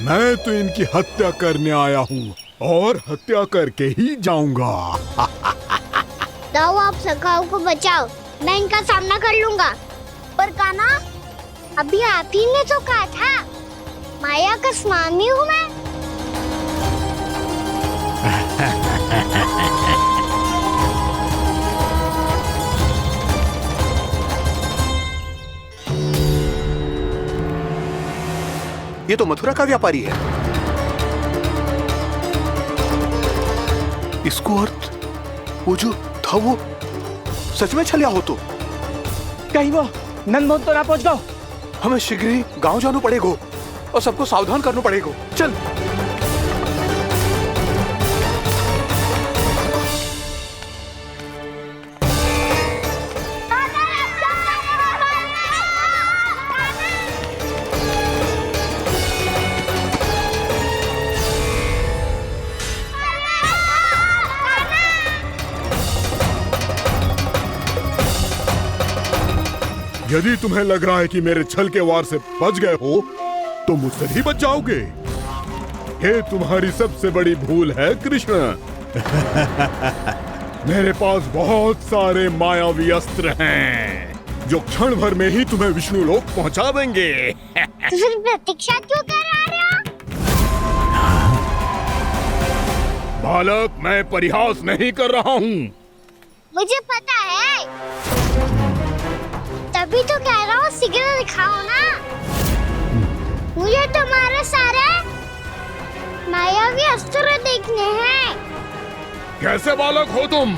मैं तो इनकी हत्या करने आया हूँ और हत्या करके ही जाऊंगा। दाओ, आप सखाओ को बचाओ, मैं इनका सामना कर लूंगा। पर कान्हा, अभी आप ही ने तो कहा था माया का स्वामी हूँ मैं। ये तो मथुरा का व्यापारी है। इसको अर्थ वो जो था वो सच में छलिया हो तो कहीं वो नंदमोहन तो ना पहुंच गो। हमें शीघ्र ही गांव जाना पड़ेगा और सबको सावधान करना पड़ेगा। चल। यदि तुम्हें लग रहा है कि मेरे छल के वार से बच गए हो तो मुझसे भी बच जाओगे। ये तुम्हारी सबसे बड़ी भूल है कृष्ण। मेरे पास बहुत सारे मायावी अस्त्र हैं जो क्षण भर में ही तुम्हें विष्णु लोक पहुंचा देंगे। तो फिर प्रतीक्षा क्यों कर रहे हो? बालक, मैं परिहास नहीं कर रहा हूँ। मुझे पता है, तभी तो कह रहा हूँ शीघ्र दिखाओ ना। मुझे तुम्हारे सारे मायावी अस्त्र देखने हैं। कैसे बालक हो तुम?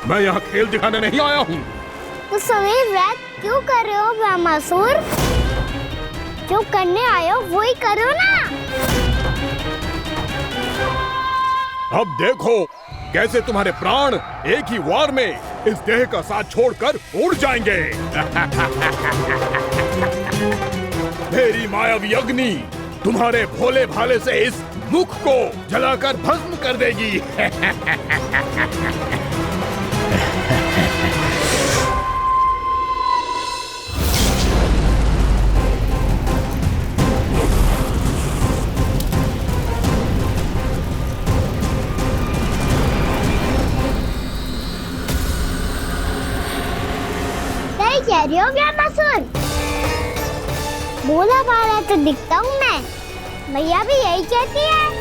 मैं यहाँ खेल दिखाने नहीं आया हूँ। उस समय वैद क्यों कर रहे हो ब्रह्मासुर? जो करने आए हो वो ही करो ना। अब देखो कैसे तुम्हारे प्राण एक ही वार में इस देह का साथ छोड़कर उड़ जाएंगे। मेरी मायावी अग्नि तुम्हारे भोले भाले से इस मुख को जलाकर भस्म कर देगी। कह रही हो ब्रह्मासुर? भोला भाला तो दिखता हूँ मैं। भैया भी यही कहती है।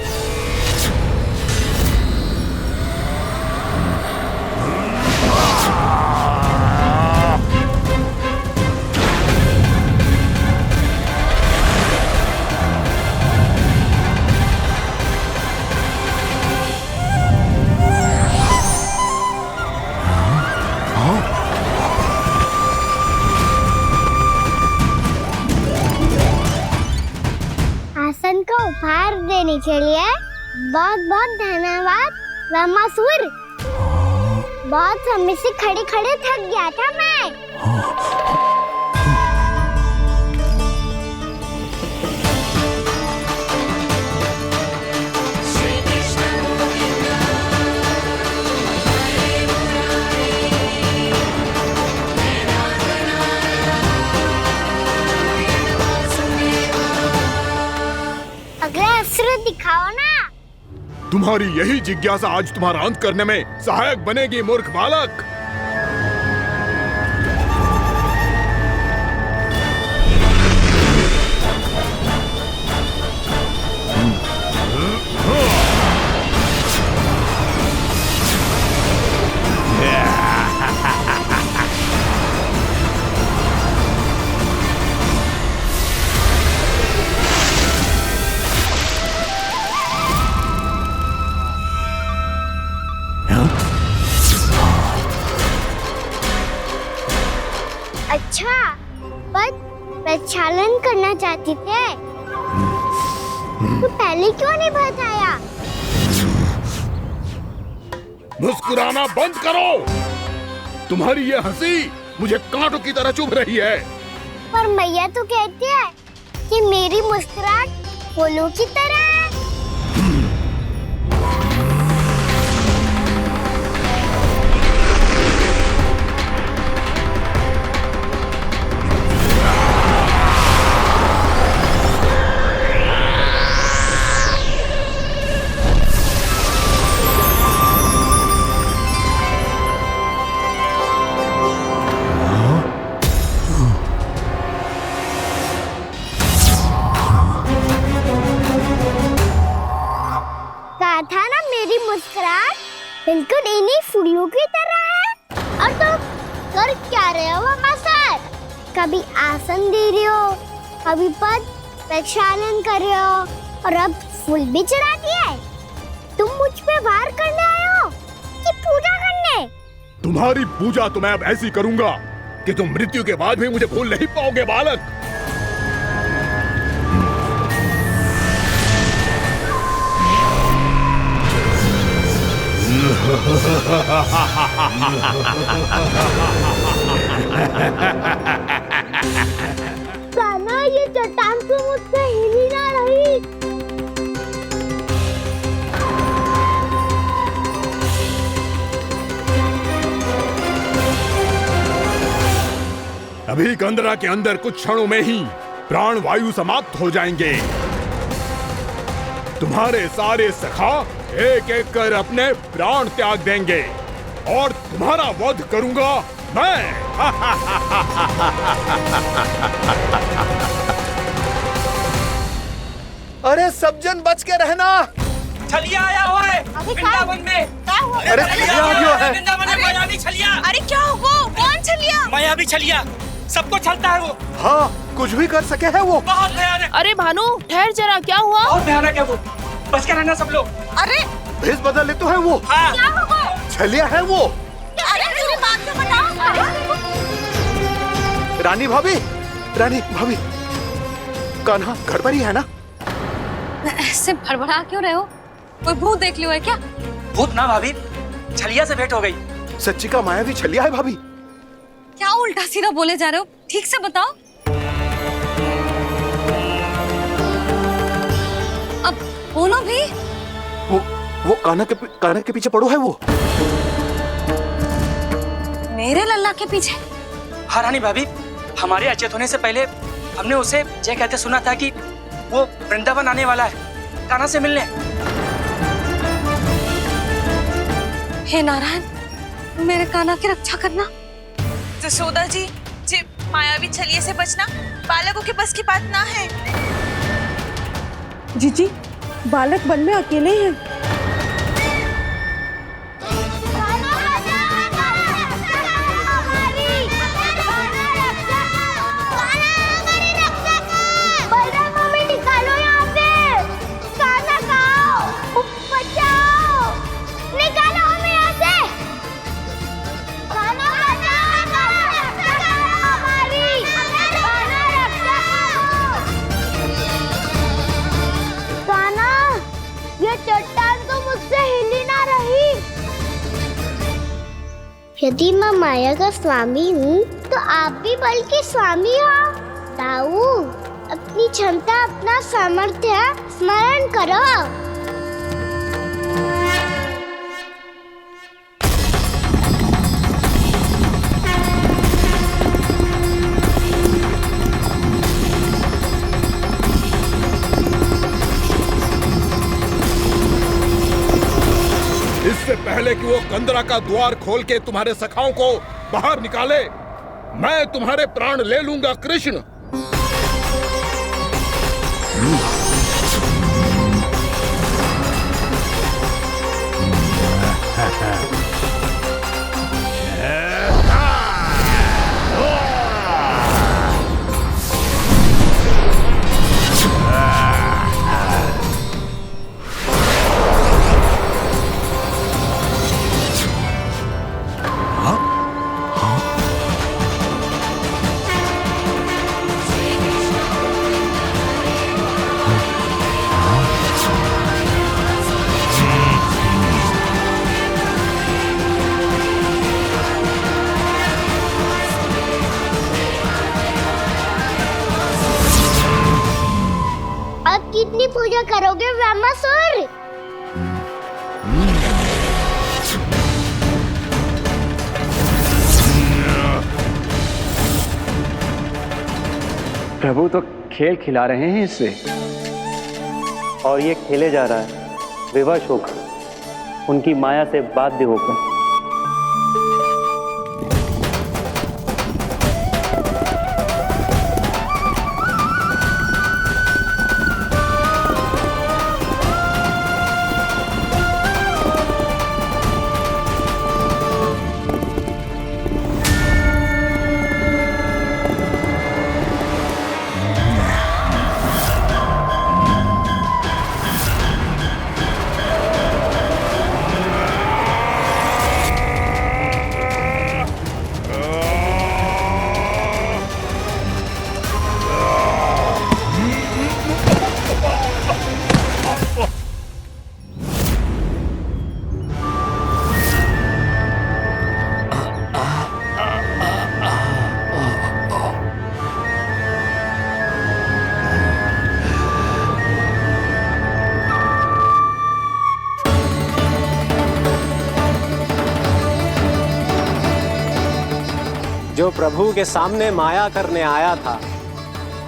आसन का उपहार देने के लिए बहुत बहुत धन्यवाद ब्रह्मासुर। बहुत समय से खड़े खड़े थक गया था मैं। अगला अस्त्र दिखाओ ना। तुम्हारी यही जिज्ञासा आज तुम्हारा अंत करने में सहायक बनेगी मूर्ख बालक। अच्छा, पर प्रक्षालन करना चाहती थे तो पहले क्यों नहीं बताया? मुस्कुराना बंद करो। तुम्हारी ये हंसी मुझे कांटों की तरह चुभ रही है। पर मैया तो कहती है कि मेरी मुस्कुराहट फूलों की तरह है। कहा था ना मेरी मुस्कुराहट बिल्कुल इन्हीं फूलों की तरह है। और तुम कर क्या रहे हो मामा सर? कभी आसन दे रहे हो, कभी पद प्रक्षालन कर रहे हो और अब फूल भी चढ़ा दिया है। तुम मुझ पे वार करने आए हो कि पूजा करने? तुम्हारी पूजा तो मैं अब ऐसी करूंगा कि तुम मृत्यु के बाद भी मुझे भूल नहीं पाओगे बालक। कान्हा, ये चट्टान तो मुझसे हिल ही ना रही। अभी कंदरा के अंदर कुछ क्षणों में ही प्राण वायु समाप्त हो जाएंगे। तुम्हारे सारे सखा एक एक कर अपने प्राण त्याग देंगे और तुम्हारा वध करूंगा मैं। अरे सब जन बच के रहना। छलिया आया हुआ है वृंदावन में। अरे छलिया आ गया है। वृंदावन में मायावी छलिया। अरे क्या हुआ? कौन छलिया? मायावी छलिया, सबको छलता है वो। हाँ, कुछ भी कर सके है वो। बहुत भयानक। अरे भानु ठहर जरा, क्या हुआ? बहुत भयानक है वो, बच के रहना सब लोग। अरे भेष बदल ले तो है वो। हाँ। क्या हुआ? छलिया है वो। अरे मेरी बात तो बताओ। रानी भाभी, रानी भाभी, कान्हा घर पर ही है ना? ऐसे भड़बड़ा क्यों रहे हो? कोई भूत देख लियो है क्या? भूत ना भाभी, छलिया से भेंट हो गई। सच्ची का मायावी छलिया है भाभी। क्या उल्टा सीधा बोले जा रहे हो? ठीक से बताओ। अब बोलो भी। वो कान्हा के पीछे पड़ो है वो। मेरे लल्ला के पीछे? हाँ रानी भाभी, हमारे अचेत होने से पहले हमने उसे ये कहते सुना था कि वो वृंदावन आने वाला है कान्हा से मिलने। हे नारायण, मेरे कान्हा की रक्षा करना। जसोदा जी, मायावी छलिए से बचना बालकों के बस की बात ना है। जीजी, बालक वन में अकेले हैं। यदि मैं माया का स्वामी हूँ तो आप भी बल के स्वामी हो। ताऊ, अपनी क्षमता, अपना सामर्थ्य स्मरण करो। इससे पहले कि वो कंदरा का द्वार खोल के तुम्हारे सखाओं को बाहर निकाले, मैं तुम्हारे प्राण ले लूंगा कृष्ण। कितनी पूजा करोगे ब्रह्मासुर? प्रभु तो खेल खिला रहे हैं इससे, और ये खेले जा रहा है विवश होकर, उनकी माया से बाध्य होकर। जो प्रभु के सामने माया करने आया था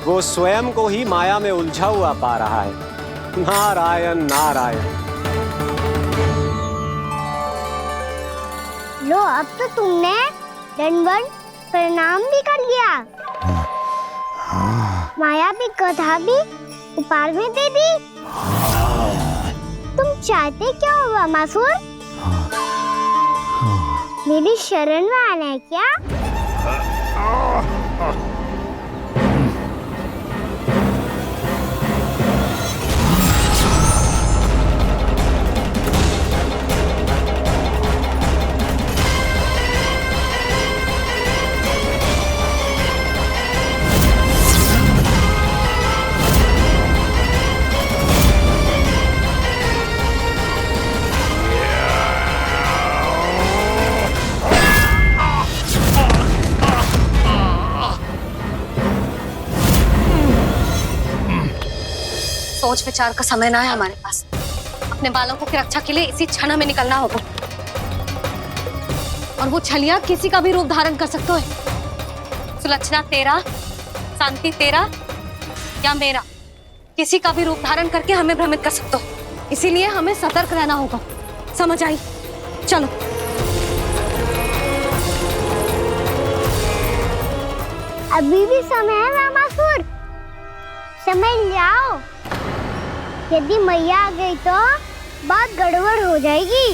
वो स्वयं को ही माया में उलझा हुआ पा रहा है। नारायण नारायण। लो, अब तो तुमने दंडवत प्रणाम भी कर लिया, माया भी कथा भी उपहार में दे दी। तुम चाहते क्या हो वामासुर? मेरी शरण में आना है क्या? सोच विचार का समय ना है हमारे पास। अपने बालकों की रक्षा के लिए इसी क्षण में निकलना होगा। और वो छलिया किसी का भी रूप धारण कर सकते हैं। सुलक्षणा तेरा, शांति तेरा या मेरा, किसी का भी रूप धारण करके हमें भ्रमित कर सकते हो। इसीलिए हमें सतर्क रहना होगा। समझ आई? चलो। अभी भी समय है वामासुर, समय लाओ। यदि मैया आ गई तो बात गड़बड़ हो जाएगी।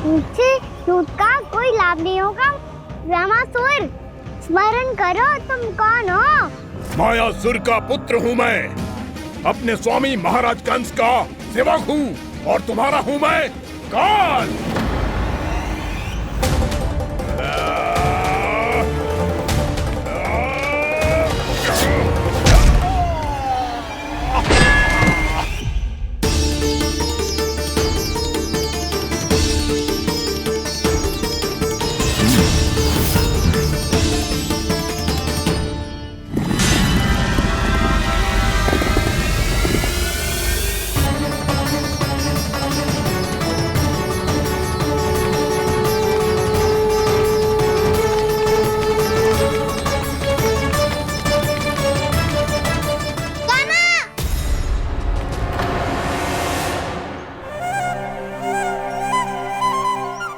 मुझसे दूध का कोई लाभ नहीं होगा। वामासुर, स्मरण करो तुम कौन हो? मायासुर का पुत्र हूँ मैं, अपने स्वामी महाराज कंस का सेवक हूँ, और तुम्हारा हूँ मैं काल।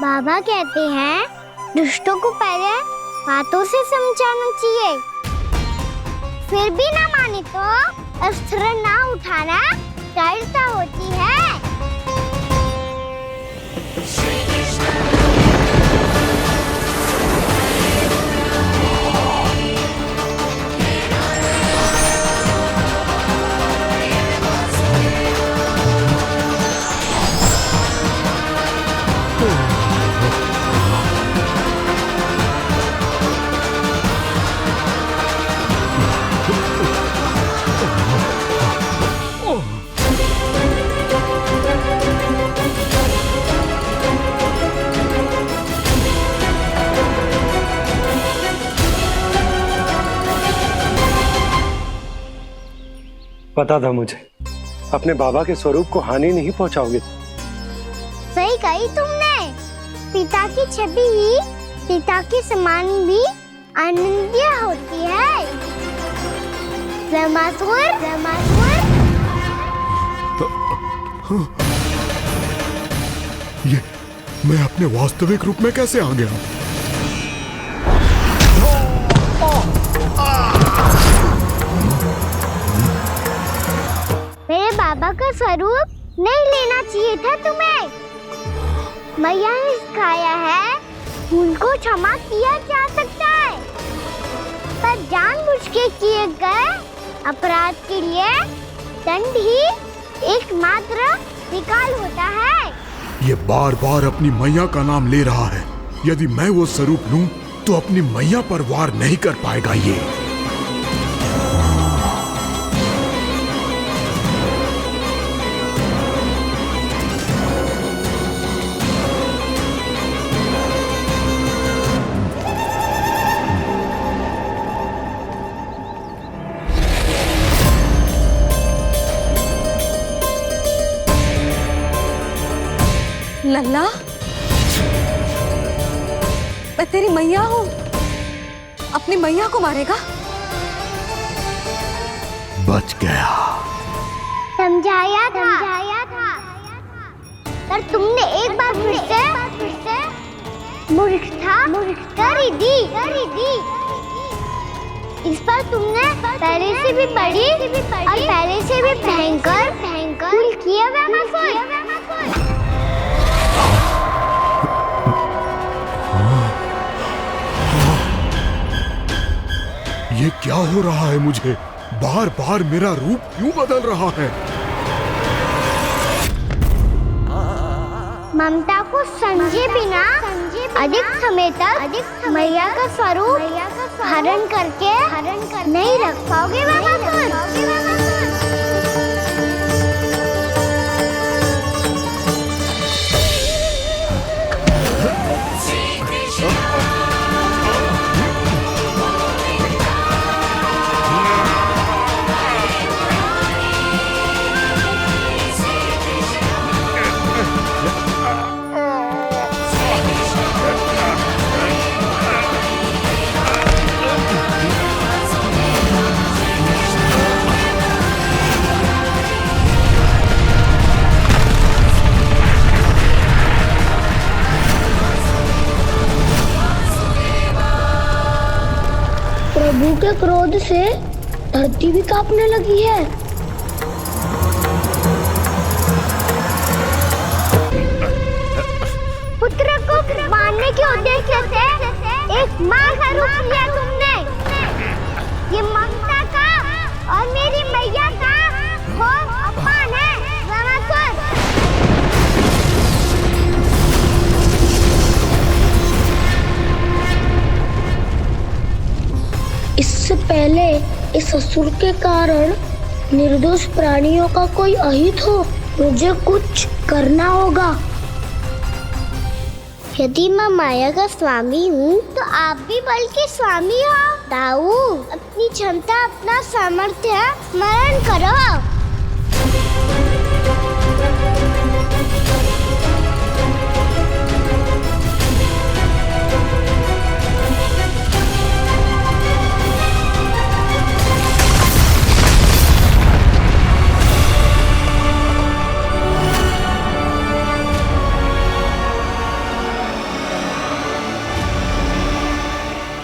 बाबा कहते हैं दुष्टों को पहले बातों से समझाना चाहिए, फिर भी ना माने तो अस्त्र ना उठाना दृढ़ता होती है। पता था मुझे, अपने बाबा के स्वरूप को हानि नहीं पहुंचाओगे। सही कही तुमने। पिता की छवि ही पिता के समान भी अनन्य होती है। वामासुर, वामासुर। ये मैं अपने वास्तविक रूप में कैसे आ गया? मेरे बाबा का स्वरूप नहीं लेना चाहिए था तुम्हें। मैया ने सिखाया है भूल को क्षमा किया जा सकता है, पर जानबूझ के किए गए अपराध के लिए दंड ही एकमात्र विकल्प होता है। ये बार बार अपनी मैया का नाम ले रहा है। यदि मैं वो स्वरूप लूं तो अपनी मैया पर वार नहीं कर पाएगा ये। लल्ला, मैं तेरी मैया हूँ, अपनी मैया को मारेगा? बच गया। समझाया था पर तुमने एक बार फिर से मूर्खता कर ही दी। इस पर तुमने पहले से भी बड़ी और पहले से भी भयंकर भूल किया वैमासुर। ये क्या हो रहा है मुझे? बार बार मेरा रूप क्यों बदल रहा है? ममता को समझे बिना अधिक समय तक मैया का स्वरूप धारण करके नहीं रख पाओगे वैमासुर। प्रभु के क्रोध से धरती भी कांपने लगी है। पुत्र को मारने के उद्देश्य से एक मां का रूप लिया तुमने। ये ममता का और मेरी मैया का घोर अपमान है वैमासुर। इससे पहले इस असुर के कारण निर्दोष प्राणियों का कोई अहित हो, मुझे कुछ करना होगा। यदि मैं माया का स्वामी हूँ तो आप भी बल के स्वामी हो। दाऊ, अपनी क्षमता अपना सामर्थ्य स्मरण करो।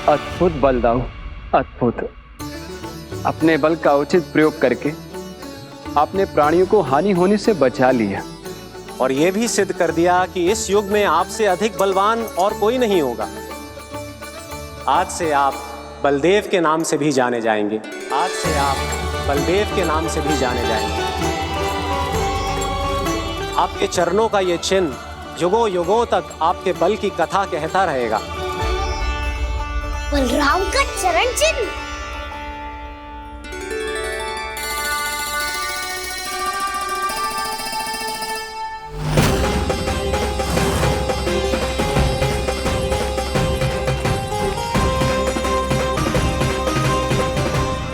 अद्भुत बल दाऊ, अद्भुत। अपने बल का उचित प्रयोग करके आपने प्राणियों को हानि होने से बचा लिया और ये भी सिद्ध कर दिया कि इस युग में आपसे अधिक बलवान और कोई नहीं होगा। आज से आप बलदेव के नाम से भी जाने जाएंगे। आज से आप बलदेव के नाम से भी जाने जाएंगे। आपके चरणों का ये चिन्ह युगों युगों तक आपके बल की कथा कहता रहेगा। बलराम का चरण चिन्ह।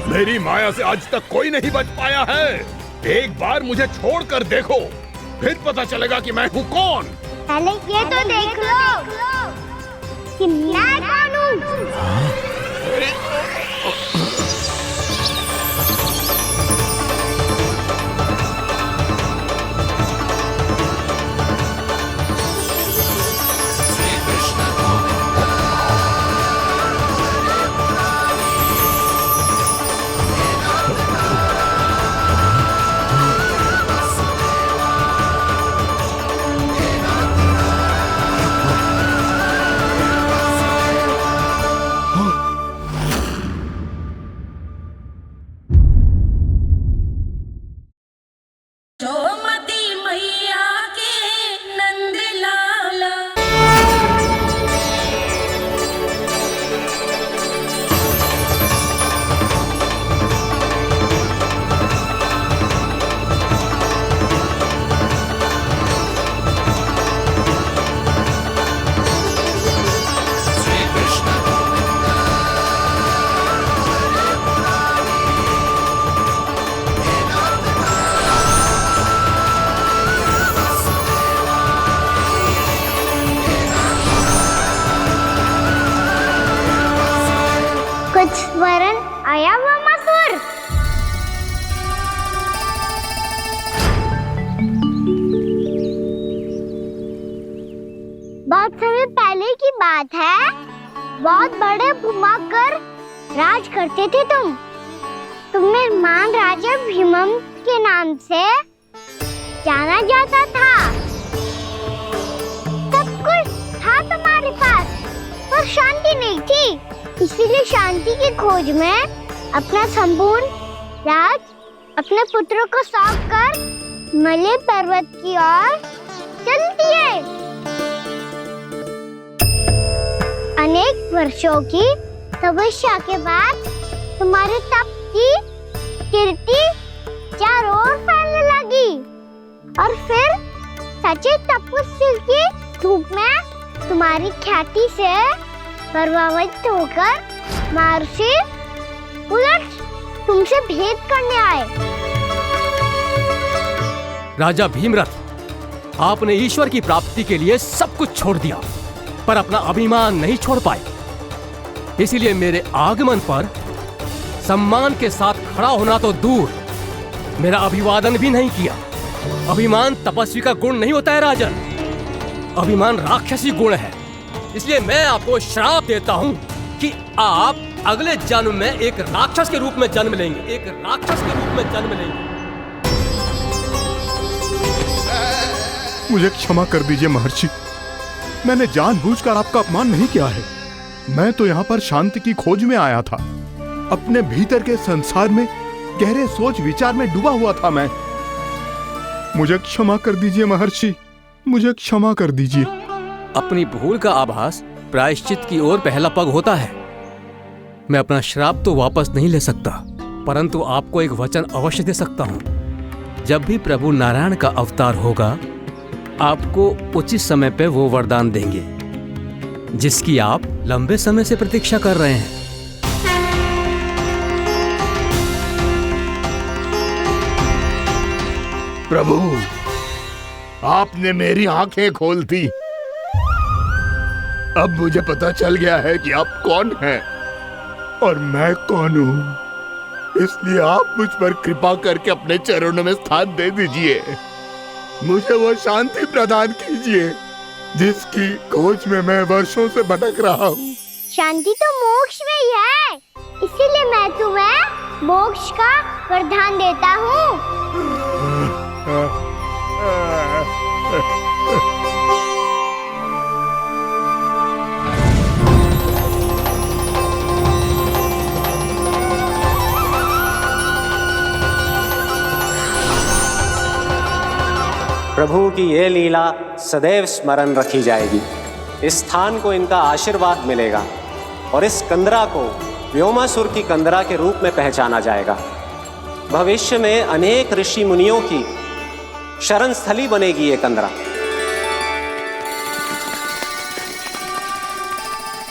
मेरी माया से आज तक कोई नहीं बच पाया है। एक बार मुझे छोड़कर देखो, फिर पता चलेगा कि मैं हूँ कौन। पहले ये तो देख लो कि मैं कौन हूँ। बात है, बहुत बड़े घुमाकर राज करते थे तुम। तुम्हें महान राजा भीमम के नाम से जाना जाता था। सब कुछ था तुम्हारे पास, पर शांति नहीं थी। इसीलिए शांति की खोज में अपना संपूर्ण राज अपने पुत्रों को सौंप कर मलय पर्वत की ओर चल दिए। अनेक वर्षों की तपस्या के बाद तुम्हारे तप की कीर्ति चारों ओर फैलने लगी और फिर सच्चे तपस्वी के रूप में तुम्हारी ख्याति से प्रभावित होकर महर्षि उलट तुमसे भेंट करने आए। राजा भीमरथ, आपने ईश्वर की प्राप्ति के लिए सब कुछ छोड़ दिया, पर अपना अभिमान नहीं छोड़ पाए। इसीलिए मेरे आगमन पर सम्मान के साथ खड़ा होना तो दूर, मेरा अभिवादन भी नहीं किया। अभिमान तपस्वी का गुण नहीं होता है राजन, अभिमान राक्षसी गुण है। इसलिए मैं आपको श्राप देता हूं कि आप अगले जन्म में एक राक्षस के रूप में जन्म लेंगे, एक राक्षस के रूप में जन्म लेंगे। मुझे क्षमा कर दीजिए महर्षि, मैंने जानबूझकर आपका अपमान नहीं किया है। मैं तो यहाँ पर शांति की खोज में आया था। अपने भीतर के संसार में गहरे सोच विचार में डूबा हुआ था मैं। मुझे क्षमा कर दीजिए महर्षि, मुझे क्षमा कर दीजिए। अपनी भूल का आभास प्रायश्चित की ओर पहला पग होता है। मैं अपना श्राप तो वापस नहीं ले सकता, परंतु आपको एक वचन अवश्य दे सकता हूँ। जब भी प्रभु नारायण का अवतार होगा, आपको उचित समय पे वो वरदान देंगे जिसकी आप लंबे समय से प्रतीक्षा कर रहे हैं। प्रभु, आपने मेरी आंखें खोल दी। अब मुझे पता चल गया है कि आप कौन हैं और मैं कौन हूँ। इसलिए आप मुझ पर कृपा करके अपने चरणों में स्थान दे दीजिए। मुझे वो शांति प्रदान कीजिए जिसकी खोज में मैं वर्षों से भटक रहा हूँ। शांति तो मोक्ष में ही है, इसीलिए मैं तुम्हें मोक्ष का वरदान देता हूँ। प्रभु की ये लीला सदैव स्मरण रखी जाएगी। इस स्थान को इनका आशीर्वाद मिलेगा और इस कंदरा को व्योमासुर की कंदरा के रूप में पहचाना जाएगा। भविष्य में अनेक ऋषि मुनियों की शरण स्थली बनेगी ये कंदरा।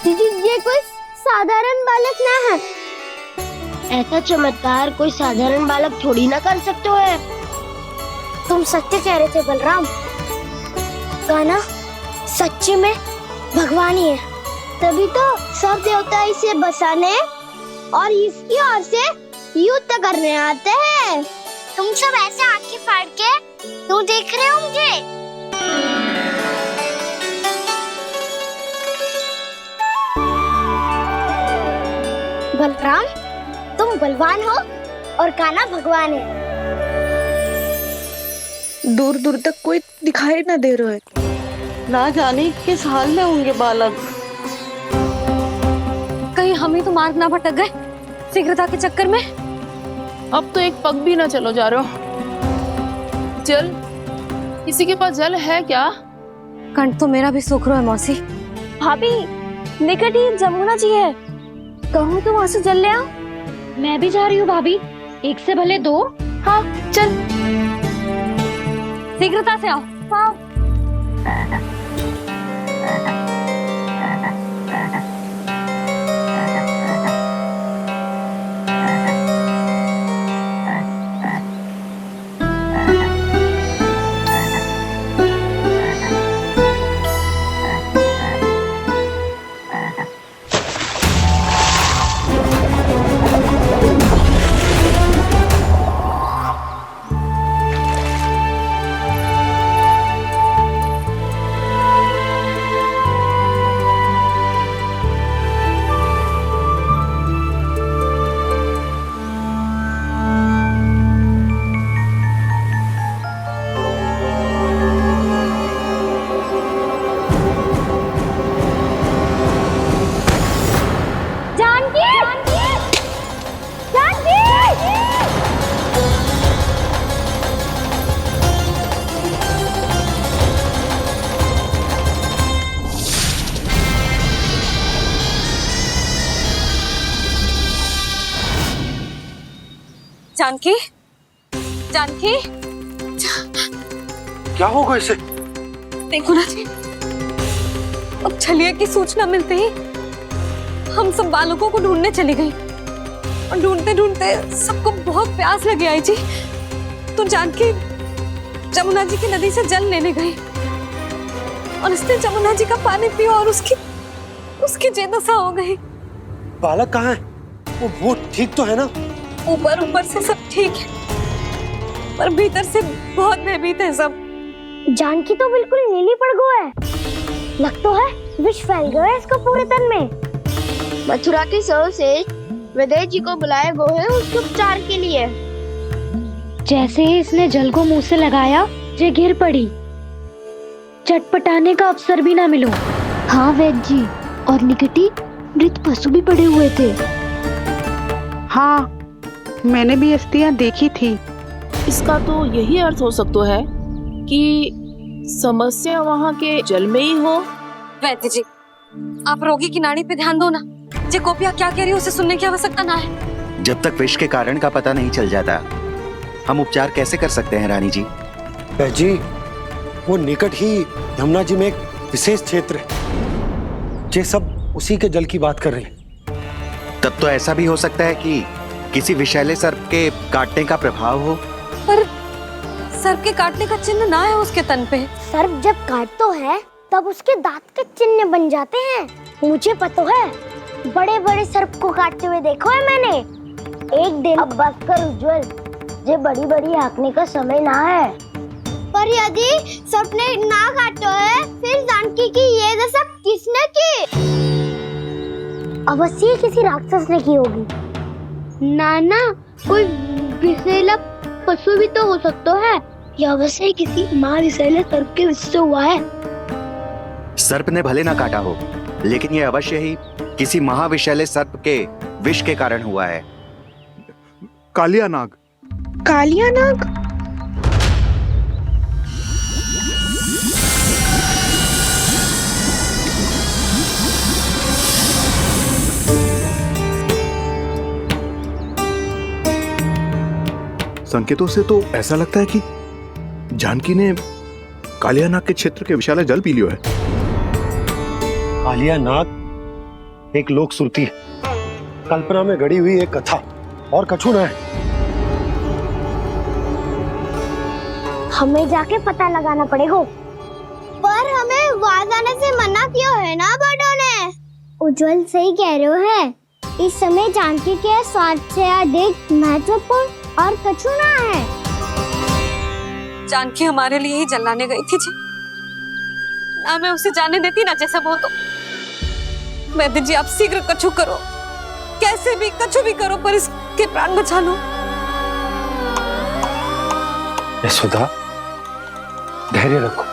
दीदी, ये कोई साधारण बालक ना है। ऐसा चमत्कार कोई साधारण बालक थोड़ी ना कर सकते हो। तुम सत्य कह रहे थे बलराम, गाना सच्ची में भगवान ही है, तभी तो सब देवता इसे बसाने और इसकी ओर से युद्ध करने आते हैं। तुम सब ऐसे आंखें फाड़ के क्यों देख रहे हो मुझे? बलराम, तुम बलवान हो और कान्हा भगवान है। दूर दूर तक कोई दिखाई न दे रहा है। ना जाने किस हाल में होंगे बालक। कहीं हम ही तो मार्ग ना भटक गए शीघ्रता के चक्कर में। अब तो एक पग भी ना चलो जा रहे हो। जल, किसी के पास जल है क्या? कंठ तो मेरा भी सूख रहा है मौसी। भाभी, निकट ही जमुना जी है, कहूँ तो वहाँ से जल ले आओ। मैं भी जा रही हूँ भाभी, एक से भले दो। हाँ चल, शीघ्रता से आओ। हाँ। जानकी, जानकी, क्या होगा इसे? देखो ना जी, अब छलिया की सूचना मिलते ही हम सब बालकों को ढूंढने चली गई और ढूंढते ढूंढते सबको बहुत प्यास लगी आई जी। तो जानकी जमुना जी की नदी से जल लेने गई और उसने जमुना जी का पानी पिया और उसकी जेदशा हो गई। बालक कहाँ है? वो ठीक तो है ना? ऊपर से सब ठीक है पर भीतर से बहुत भयभीत है सब। जानकी तो बिल्कुल नीली पड़ गई है। लग तो है विष फैल गया है इसको पूरे तन में। मथुरा के सर्वश्रेष्ठ विदेह जी को बुलाया गया है उसके उपचार के लिए। जैसे ही इसने जल को मुंह से लगाया, जे गिर पड़ी। चटपटाने का अवसर भी ना मिलो। हाँ वैद्य जी, और निकटी मृत पशु भी पड़े हुए थे। हाँ, मैंने भी अस्थियां देखी थी। इसका तो यही अर्थ हो सकता है कि समस्या वहाँ के जल में ही हो। वैद्य जी, आप रोगी की नाड़ी पे ध्यान दो ना। जे गोपिया क्या कह रही है उसे सुनने की आवश्यकता ना है। जब तक विष के कारण का पता नहीं चल जाता, हम उपचार कैसे कर सकते हैं रानी जी? जी, वो निकट ही यमुना जी में एक विशेष क्षेत्र है। ये सब उसी के जल की बात कर रही है। तब तो ऐसा भी हो सकता है कि किसी विषैले सर्प के काटने का प्रभाव हो। पर सर्प के काटने का चिन्ह ना है उसके तन पे। सर्प जब काटता है तब उसके दांत के चिन्ह बन जाते हैं। मुझे पता है, बड़े बड़े सर्प को काटते हुए देखो है मैंने। एक दिन अब बस कर उज्जवल, ये बड़ी बड़ी हाँकने का समय ना है। पर यदि सर्प ने ना काटा है, फिर जानकी की ये दशा किसने की? अवश्य किसी राक्षस ने की होगी। नाना, कोई विषैला पशु भी तो हो सकता है। यह अवश्य किसी महाविषैले सर्प के विष से हुआ है। सर्प ने भले ना काटा हो, लेकिन यह अवश्य ही किसी महाविषैले सर्प के विष के कारण हुआ है। कालिया नाग। कालिया नाग? संकेतों से तो ऐसा लगता है कि जानकी ने कालिया नाग के क्षेत्र के विशाल जल पी लियो है। कालिया नाग एक लोक श्रुति है, कल्पना में गढ़ी हुई एक कथा, और कछु न है। हमें जाके पता लगाना पड़ेगा। पर हमें वहां जाने से मना किया है ना बड़ों ने। उज्जवल सही कह रहे हो है। इस समय जानकी के स्वास्थ्य से अधिक महत्वपूर्ण और कछु ना है। जानकी हमारे लिए ही जलाने गई थी जी। ना मैं उसे जाने देती ना जैसा वो तो। वैद्य जी, आप शीघ्र कछु करो, कैसे भी कछु भी करो, पर इसके प्राण बचा लो। यशोदा, धैर्य रखो,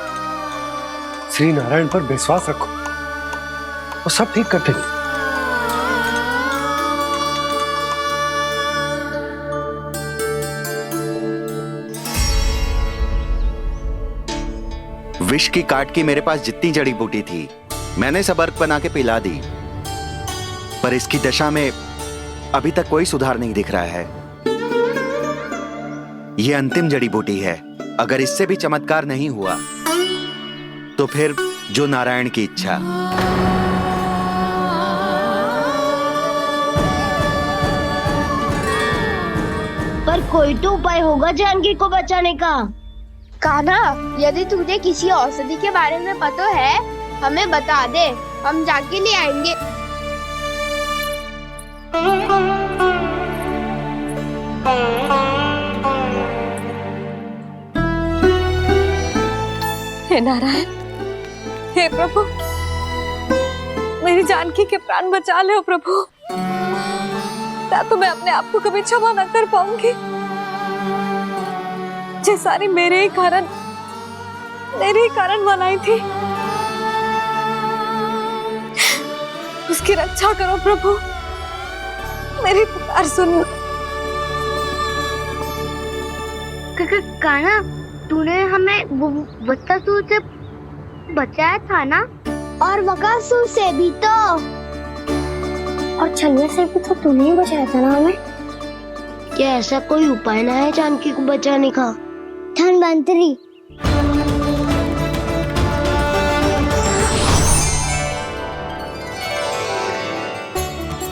श्री नारायण पर विश्वास रखो, वो सब ठीक कर देंगे। विष की काट की मेरे पास जितनी जड़ी बूटी थी, मैंने सब अर्क बना के पिला दी, पर इसकी दशा में अभी तक कोई सुधार नहीं दिख रहा है। यह अंतिम जड़ी बूटी है। अगर इससे भी चमत्कार नहीं हुआ तो फिर जो नारायण की इच्छा। पर कोई तो उपाय होगा जानकी को बचाने का। कान्हा, यदि तुझे किसी औषधि के बारे में पता है, हमें बता दे, हम जाके ले आएंगे। हे नारायण, हे प्रभु, मेरी जानकी के प्राण बचा ले प्रभु। या तो मैं अपने आप को कभी क्षमा न कर पाऊंगी। ये सारी मेरे ही कारण बनाई थी। उसकी रक्षा करो प्रभु, मेरी पुकार सुनो। कान्हा, तूने हमें वत्सासुर से बचाया था ना? और बकासुर से भी तो। और छलिया से भी तो तूने ही बचाया था ना हमें? क्या ऐसा कोई उपाय ना है जानकी को बचाने का? धन्वंतरी,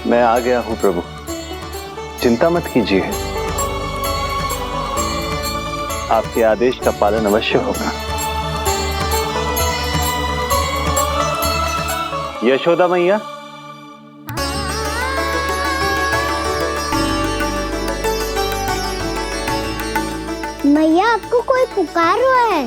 मैं आ गया हूँ प्रभु, चिंता मत कीजिए, आपके आदेश का पालन अवश्य होगा। यशोदा मैया, मैया आपको कोई पुकार रहा है।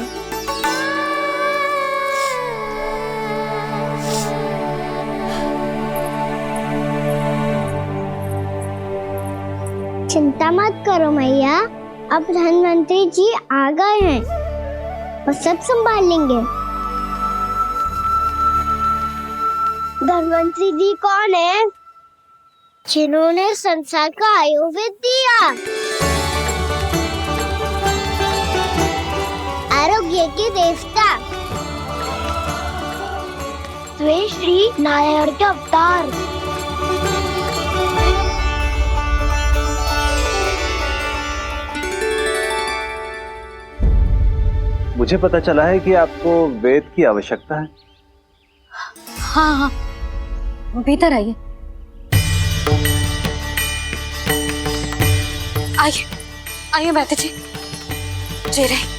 चिंता मत करो मैया, अब धन्वंतरी जी आ गए हैं, वो सब संभाल लेंगे। धन्वंतरी जी कौन है? जिन्होंने संसार का आयुर्वेद दिया, आरोग्य के देवता, वे श्री नारायण के अवतार। मुझे पता चला है कि आपको वेद की आवश्यकता है। हाँ हाँ, भीतर आइए। आइए आइए बैठे जी, जी रहे।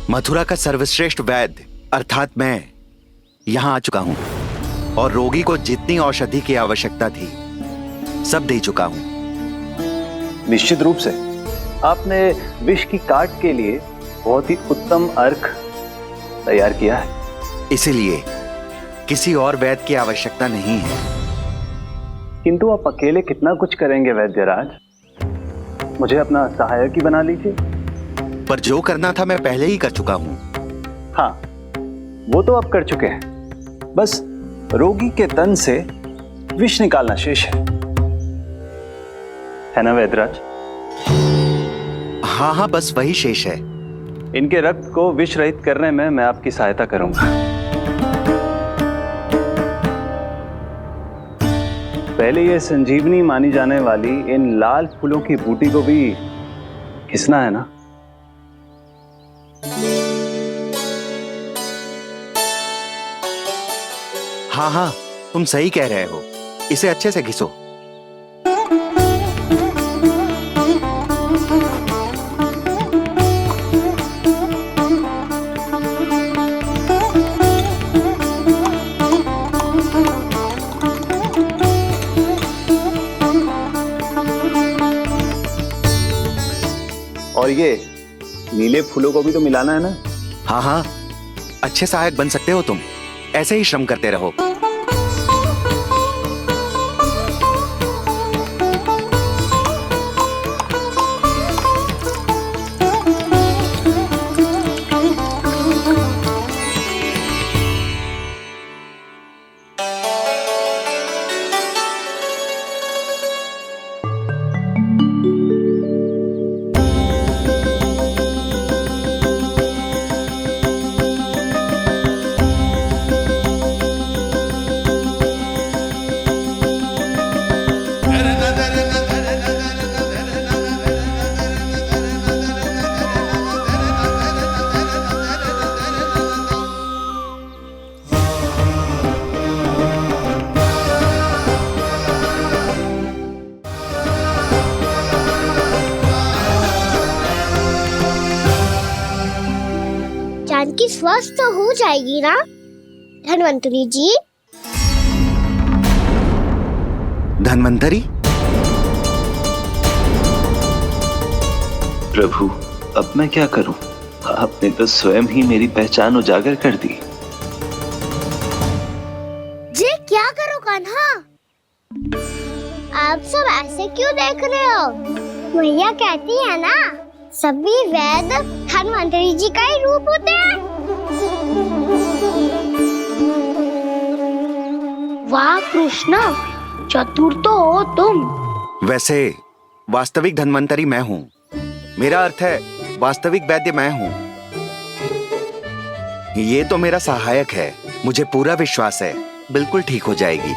मथुरा का सर्वश्रेष्ठ वैद्य अर्थात मैं यहाँ आ चुका हूँ और रोगी को जितनी औषधि की आवश्यकता थी सब दे चुका हूँ। निश्चित रूप से आपने विष की काट के लिए बहुत ही उत्तम अर्क तैयार किया है, इसीलिए किसी और वैद्य की आवश्यकता नहीं है। किंतु आप अकेले कितना कुछ करेंगे वैद्यराज, मुझे अपना सहायक ही बना लीजिए। पर जो करना था मैं पहले ही कर चुका हूँ। हाँ, वो तो आप कर चुके हैं, बस रोगी के तन से विष निकालना शेष है ना वैद्यराज? हाँ हाँ, बस वही शेष है। इनके रक्त को विष रहित करने में मैं आपकी सहायता करूंगा। पहले ये संजीवनी मानी जाने वाली इन लाल फूलों की बूटी को भी घिसना है ना? हाँ हाँ, तुम सही कह रहे हो, इसे अच्छे से घिसो। और ये नीले फूलों को भी तो मिलाना है ना? हाँ हाँ, अच्छे सहायक बन सकते हो तुम, ऐसे ही श्रम करते रहो। जानकी स्वस्थ तो हो जाएगी ना धन्वंतरी जी? धन्वंतरी? प्रभु, अब मैं क्या करूं? आपने तो स्वयं ही मेरी पहचान उजागर कर दी। जी क्या करो कान्हा? आप सब ऐसे क्यों देख रहे हो? मैया कहती है ना, सभी वैद्य धन्वंतरी जी का ही रूप होते हैं। वाह कृष्णा, चतुर तो हो तुम। वैसे वास्तविक धन्वंतरी मैं हूँ, मेरा अर्थ है वास्तविक वैद्य मैं हूँ। ये तो मेरा सहायक है, मुझे पूरा विश्वास है बिल्कुल ठीक हो जाएगी।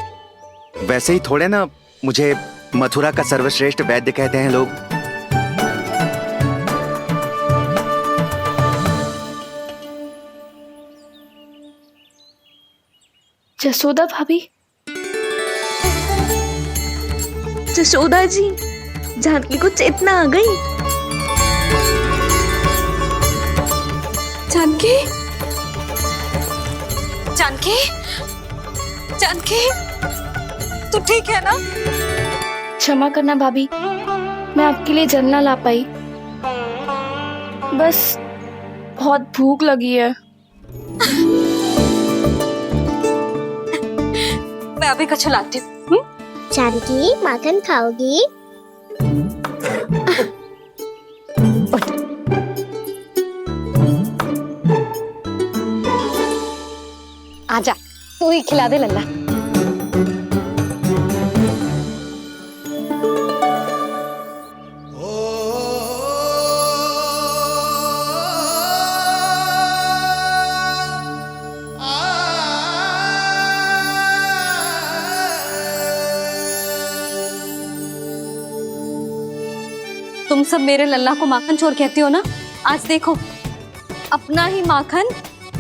वैसे ही थोड़े ना मुझे मथुरा का सर्वश्रेष्ठ वैद्य कहते हैं लोग। जसोदा भाभी। जसोदा जी, जानकी को चेतना आ गई। जानकी, जानकी, जानकी, तू ठीक है ना? क्षमा करना भाभी, मैं आपके लिए जल ना ला पाई। बस बहुत भूख लगी है। मैं अभी कछु लाती हूँ। जानकी, माखन खाओगी? आजा, तू ही खिला दे लल्ला। तुम सब मेरे लल्ला को माखन चोर कहती हो ना? आज देखो, अपना ही माखन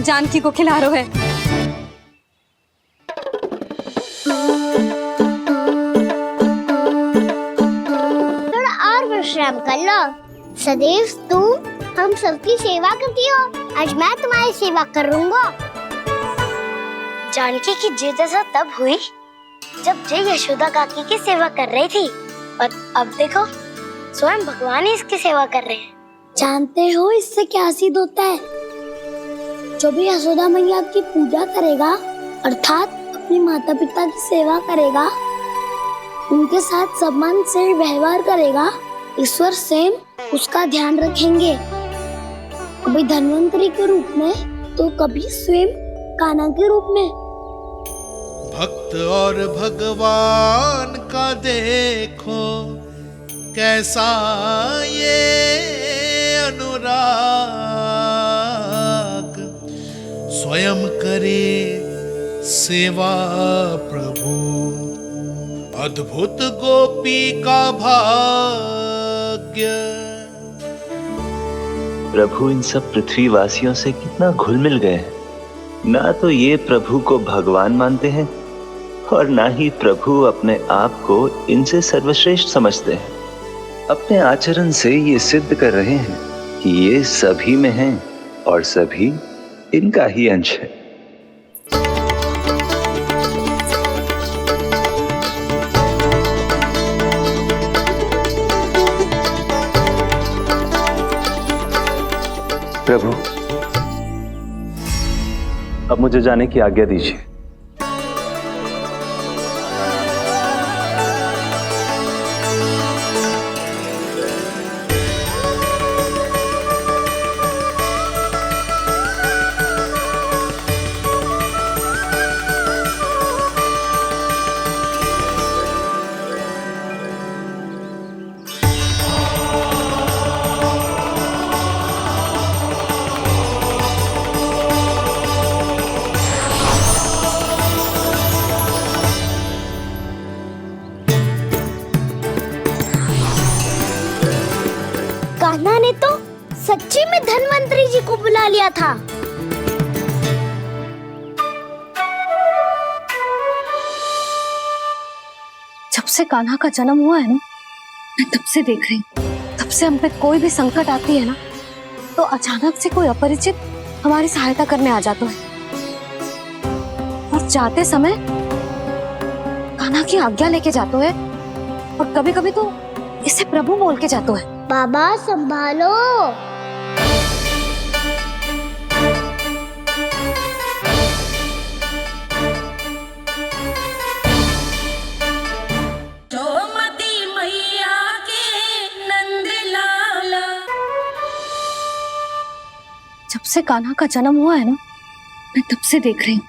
जानकी को खिला रहे हैं। थोड़ा और विश्राम कर लो। सदैव तुम हम सबकी सेवा करती हो, आज मैं तुम्हारी सेवा करूंगा। जानकी की जिज्ञासा तब हुई जब जय यशोदा काकी की सेवा कर रही थी, और अब देखो स्वयं भगवान ही इसकी सेवा कर रहे हैं। जानते हो इससे क्या सिद्ध होता है? जो भी यशोदा मैया की पूजा करेगा, अर्थात अपने माता पिता की सेवा करेगा, उनके साथ सम्मान से व्यवहार करेगा, ईश्वर स्वयं उसका ध्यान रखेंगे। कभी धन्वंतरी के रूप में तो कभी स्वयं कान्हा के रूप में। भक्त और भगवान का देखो कैसा ये अनुराग, स्वयं करे सेवा प्रभु, अद्भुत गोपी का भाग्य। प्रभु इन सब पृथ्वीवासियों से कितना घुल मिल गए हैं। ना तो ये प्रभु को भगवान मानते हैं और ना ही प्रभु अपने आप को इनसे सर्वश्रेष्ठ समझते हैं। अपने आचरण से ये सिद्ध कर रहे हैं कि ये सभी में हैं और सभी इनका ही अंश है। प्रभु, अब मुझे जाने की आज्ञा दीजिए। कान्हा ने तो सच्ची में धन्वंतरी जी को बुला लिया था। जब से कान्हा का जन्म हुआ है ना, मैं तब से देख रही हूँ, तब से हम पे कोई भी संकट आती है ना, तो अचानक से कोई अपरिचित हमारी सहायता करने आ जाता है, और जाते समय कान्हा की आज्ञा लेके जाते है, और कभी कभी तो इसे प्रभु बोल के जाते है। बाबा संभालो। जब से कान्हा का जन्म हुआ है ना, मैं तब से देख रही हूँ,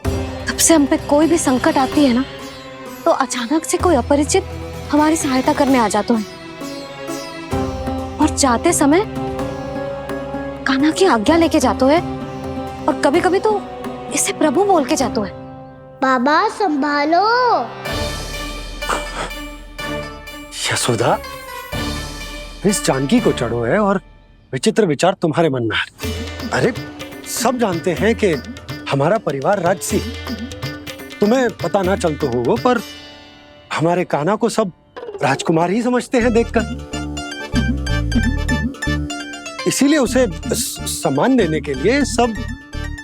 तब से हम पे कोई भी संकट आती है ना, तो अचानक से कोई अपरिचित हमारी सहायता करने आ जाता है, और जाते समय कान्हा की आज्ञा लेके जाते है, और कभी कभी तो इसे प्रभु बोल के जाते है। बाबा संभालो। यशोदा, इस जानकी को चढ़ो है और विचित्र विचार तुम्हारे मन में है। अरे सब जानते हैं कि हमारा परिवार राजसी, तुम्हें पता ना चलता हो वो, पर हमारे कान्हा को सब राजकुमार ही समझते हैं देखकर। इसीलिए उसे सम्मान देने के लिए सब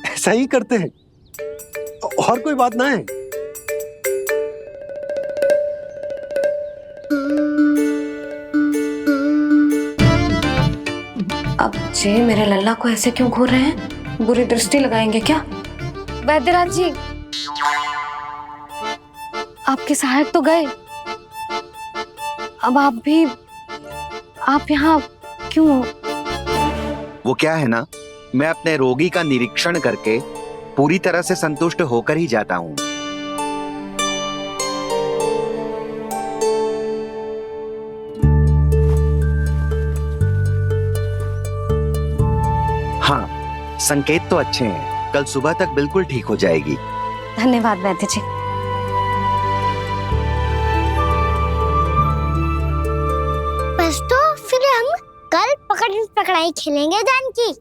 ऐसा ही करते हैं, और कोई बात ना है। अब जे मेरे लल्ला को ऐसे क्यों घूर रहे हैं? बुरी दृष्टि लगाएंगे क्या? वैद्यराज जी, आपके सहायक तो गए, अब आप यहाँ क्यों? वो क्या है ना, मैं अपने रोगी का निरीक्षण करके पूरी तरह से संतुष्ट होकर ही जाता हूँ। हाँ, संकेत तो अच्छे हैं, कल सुबह तक बिल्कुल ठीक हो जाएगी। धन्यवाद वैद्य जी। बस तो फिर हम कल पकड़न पकड़ाई खेलेंगे जानकी।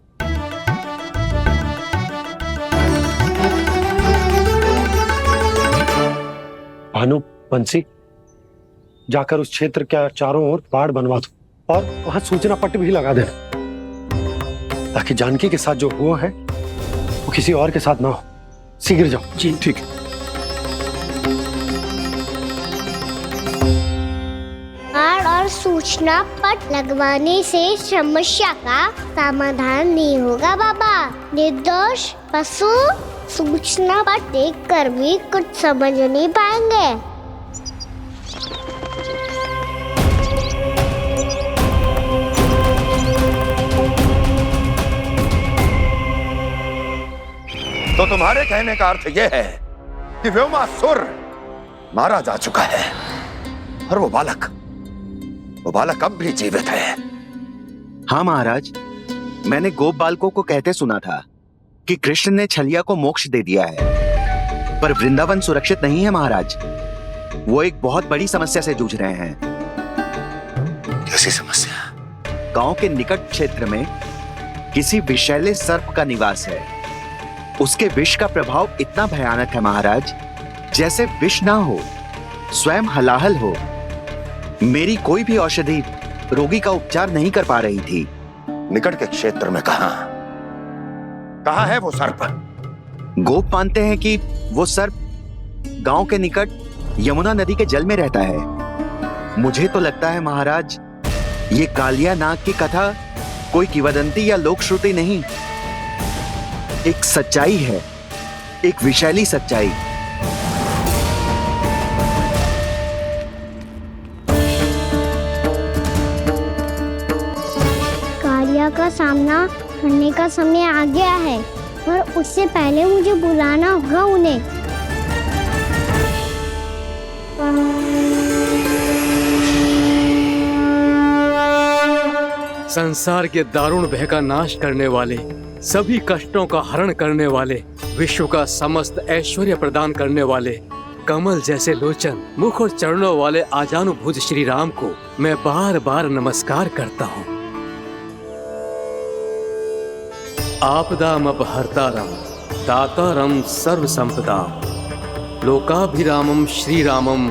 भानु, बंसी, जाकर उस क्षेत्र के चारों ओर बाड़ बनवा दो और वहां सूचना पट्ट भी लगा देना, ताकि जानकी के साथ जो हुआ है वो किसी और के साथ ना हो। शीघ्र जाओ। जी ठीक। बाड़ और सूचना पट लगवाने से समस्या का समाधान नहीं होगा बाबा। निर्दोष पशु सूचना पट देखकर भी कुछ समझ नहीं पाएंगे। तो तुम्हारे कहने का अर्थ यह है कि व्योमासुर मारा जा चुका है और वो बालक अब भी जीवित है। हाँ महाराज, मैंने गोप बालकों को कहते सुना था कि कृष्ण ने छलिया को मोक्ष दे दिया है, पर वृंदावन सुरक्षित नहीं है महाराज। वो एक बहुत बड़ी समस्या से जूझ रहे हैं। कैसी समस्या? गांव के निकट क्षेत्र में किसी विषैले सर्प का निवास है। उसके विष का प्रभाव इतना भयानक है महाराज, जैसे विष ना हो, स्वयं हलाहल हो। मेरी कोई भी औषधि रोगी का उपचार नहीं कर पा रही थी। निकट के क्षेत्र में कहाँ है वो सर्प? गोप मानते हैं कि वो सर्प गांव के निकट यमुना नदी के जल में रहता है। मुझे तो लगता है महाराज, ये कालिया नाग की कथा कोई किंवदंती या लोक श्रुति नहीं, एक सच्चाई है, एक विषैली सच्चाई। कालिया का सामना करने का समय आ गया है, पर उससे पहले मुझे बुलाना होगा उन्हें। संसार के दारुण भय का नाश करने वाले, सभी कष्टों का हरण करने वाले, विश्व का समस्त ऐश्वर्य प्रदान करने वाले, कमल जैसे लोचन, मुख और चरणों वाले आजानुभुज श्री राम को मैं बार बार नमस्कार करता हूँ। आपदामपहर्तारं दातारं सर्व संपदाम लोकाभिरामं श्री रामम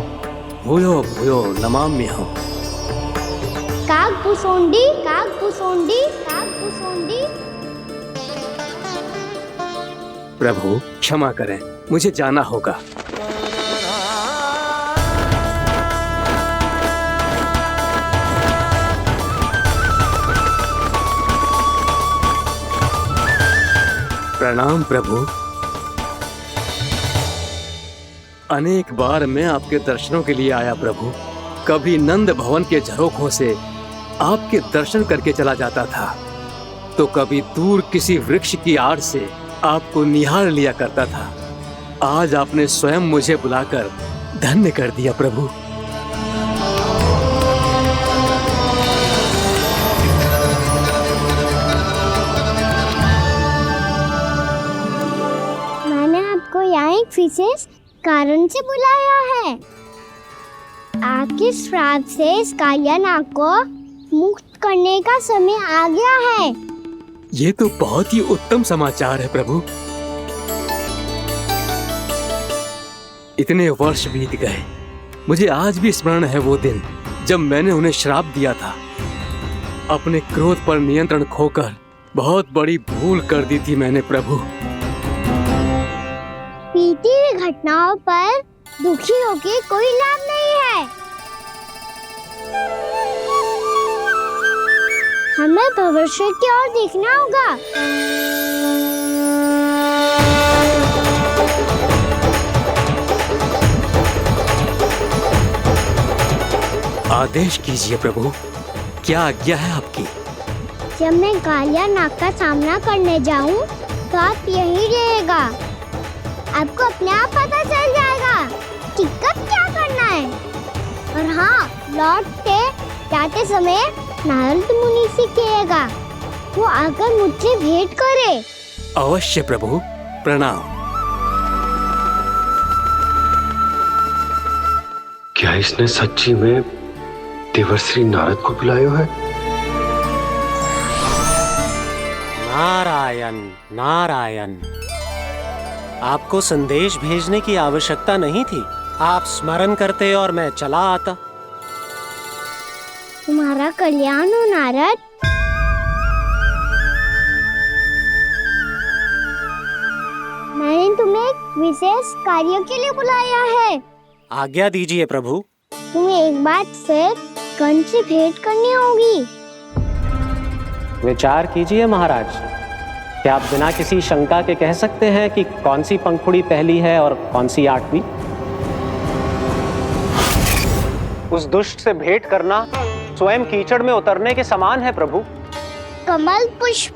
भूयो भूयो नमाम्यहम्। कागभूषोंडी कागभूषोंडी कागभूषोंडी। प्रभु क्षमा करें, मुझे जाना होगा। प्रणाम प्रभु। अनेक बार मैं आपके दर्शनों के लिए आया प्रभु। कभी नंद भवन के झरोखों से आपके दर्शन करके चला जाता था, तो कभी दूर किसी वृक्ष की आड़ से आपको निहार लिया करता था। आज आपने स्वयं मुझे बुलाकर धन्य कर दिया प्रभु। मैंने आपको यहाँ एक विशेष कारण से बुलाया है। आग के श्राप से इस कालिया नाग को मुक्त करने का समय आ गया है। ये तो बहुत ही उत्तम समाचार है प्रभु। इतने वर्ष बीत गए, मुझे आज भी स्मरण है वो दिन जब मैंने उन्हें श्राप दिया था। अपने क्रोध पर नियंत्रण खोकर बहुत बड़ी भूल कर दी थी मैंने प्रभु। बीती हुई घटनाओं पर दुखी होके कोई लाभ नहीं है। हमें भविष्य की ओर देखना होगा। आदेश कीजिए प्रभु, क्या आज्ञा है आपकी? जब मैं कालिया नाग का सामना करने जाऊं, तो आप यही रहेगा। आपको अपने आप पता चल जाएगा कि कब क्या करना है। और हाँ, लौटते जाते समय नारद मुनि से कहेगा, वो आकर मुझसे भेंट करे। अवश्य प्रभु, प्रणाम। क्या इसने सच्ची में देवर्षि नारद को बुलाया है? नारायण नारायण, आपको संदेश भेजने की आवश्यकता नहीं थी। आप स्मरण करते और मैं चला आता। तुम्हारा कल्याण हो नारद। मैंने तुम्हें एक विशेष कार्य के लिए बुलाया है। आज्ञा दीजिए प्रभु। तुम्हें एक बार फिर कंस से भेंट करनी होगी। विचार कीजिए महाराज, क्या आप बिना किसी शंका के कह सकते हैं कि कौन सी पंखुड़ी पहली है और कौन सी 8वीं? उस दुष्ट से भेंट करना स्वयं कीचड़ में उतरने के समान है प्रभु। कमल पुष्प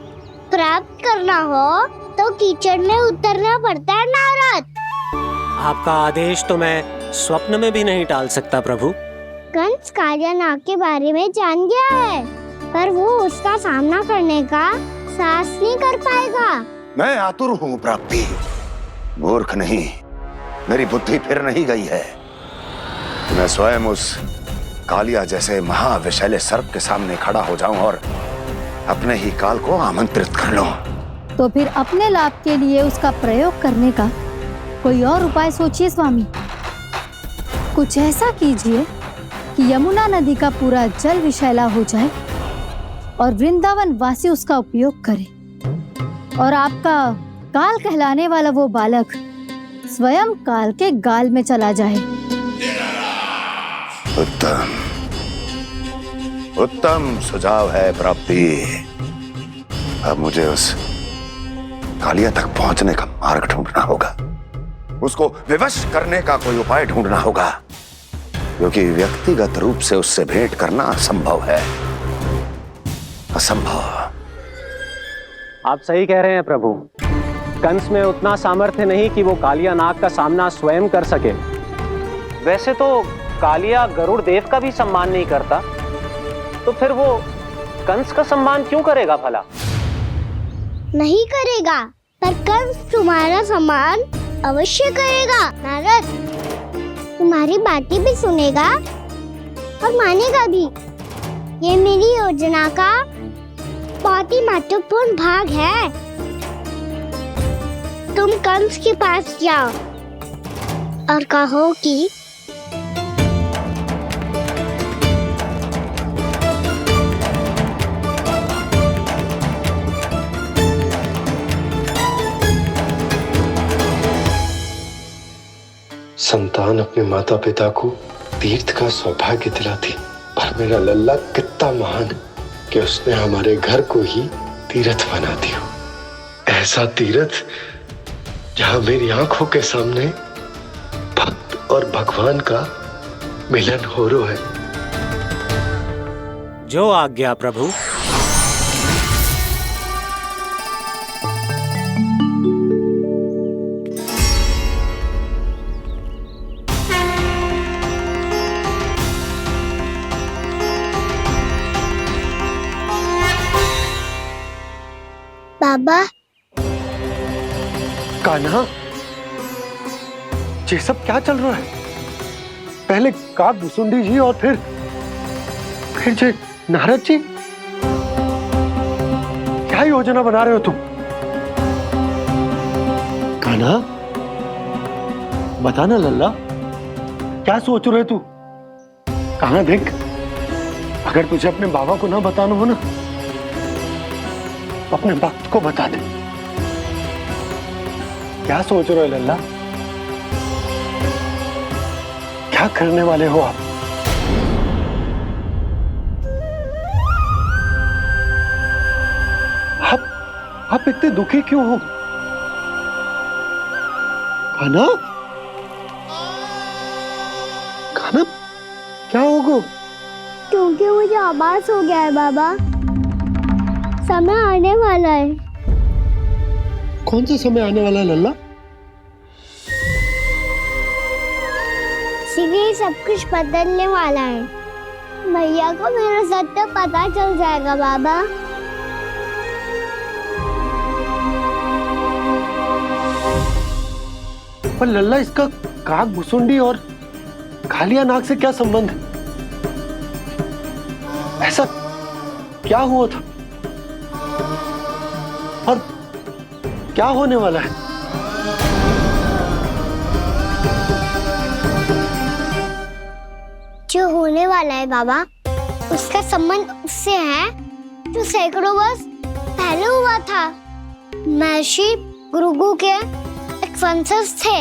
प्राप्त करना हो तो कीचड़ में उतरना पड़ता है नारद। आपका आदेश तो मैं स्वप्न में भी नहीं टाल सकता प्रभु। कंस कालिया नाग के बारे में जान गया है, पर वो उसका सामना करने का साहस नहीं कर पाएगा। मैं आतुर हूँ प्राप्ति, मूर्ख नहीं। मेरी बुद्धि फिर नहीं गई है। मैं स्वयं उस कालिया जैसे महाविषैले सर्प के सामने खड़ा हो जाऊं और अपने ही काल को आमंत्रित कर लूं। तो फिर अपने लाभ के लिए उसका प्रयोग करने का कोई और उपाय सोचिए स्वामी। कुछ ऐसा कीजिए कि यमुना नदी का पूरा जल विषैला हो जाए और वृंदावन वासी उसका उपयोग करे, और आपका काल कहलाने वाला वो बालक स्वयं काल के गाल में चला जाए। उत्तम उत्तम सुझाव है प्राप्ति। अब मुझे उस कालिया तक पहुंचने का मार्ग ढूंढना होगा। उसको विवश करने का कोई उपाय ढूंढना होगा, क्योंकि व्यक्तिगत रूप से उससे भेंट करना असंभव है। असंभव। आप सही कह रहे हैं प्रभु। कंस में उतना सामर्थ्य नहीं कि वो कालिया नाग का सामना स्वयं कर सके। वैसे तो कालिया गरुड़ देव का भी सम्मान नहीं करता, तो फिर वो कंस का सम्मान क्यों करेगा भला? नहीं करेगा, पर कंस तुम्हारा सम्मान अवश्य करेगा नारद। तुम्हारी बातें भी सुनेगा और मानेगा भी। ये मेरी योजना का बहुत ही महत्वपूर्ण भाग है। तुम कंस के पास जाओ और कहो कि संतान अपने माता पिता को तीर्थ का सौभाग्य दिलाती, और मेरा लल्ला कितना महान कि उसने हमारे घर को ही तीर्थ बना दिया। ऐसा तीर्थ जहां मेरी आंखों के सामने भक्त और भगवान का मिलन हो रहा है। जो आज्ञा प्रभु। बाबा, कान्हा, ये सब क्या चल रहा है? पहले काक भुसुंडी जी और फिर जे नारद जी। क्या योजना बना रहे हो तुम? कान्हा, बताना लल्ला, क्या सोच रहे तू? कान्हा देख, अगर तुझे अपने बाबा को ना बताना हो ना, तो अपने भक्त को बता दे। क्या सोच रहे हो लल्ला? क्या करने वाले हो आप? आप इतने दुखी क्यों हो? कान्हा, कान्हा, क्या होगा? क्योंकि मुझे आभास हो गया है बाबा, समय आने वाला है। कौन सा समय आने वाला है लल्ला? शीघ्र सब कुछ बदलने वाला है। भैया को मेरा सत्य पता चल जाएगा बाबा। पर लल्ला, इसका काक भुसुंडी और कालिया नाग से क्या संबंध है? ऐसा क्या हुआ था और क्या होने वाला है? जो होने वाला है बाबा, उसका संबंध उससे है जो सैकड़ों वर्ष पहले हुआ था। महर्षि भृगु के एक वंशज थे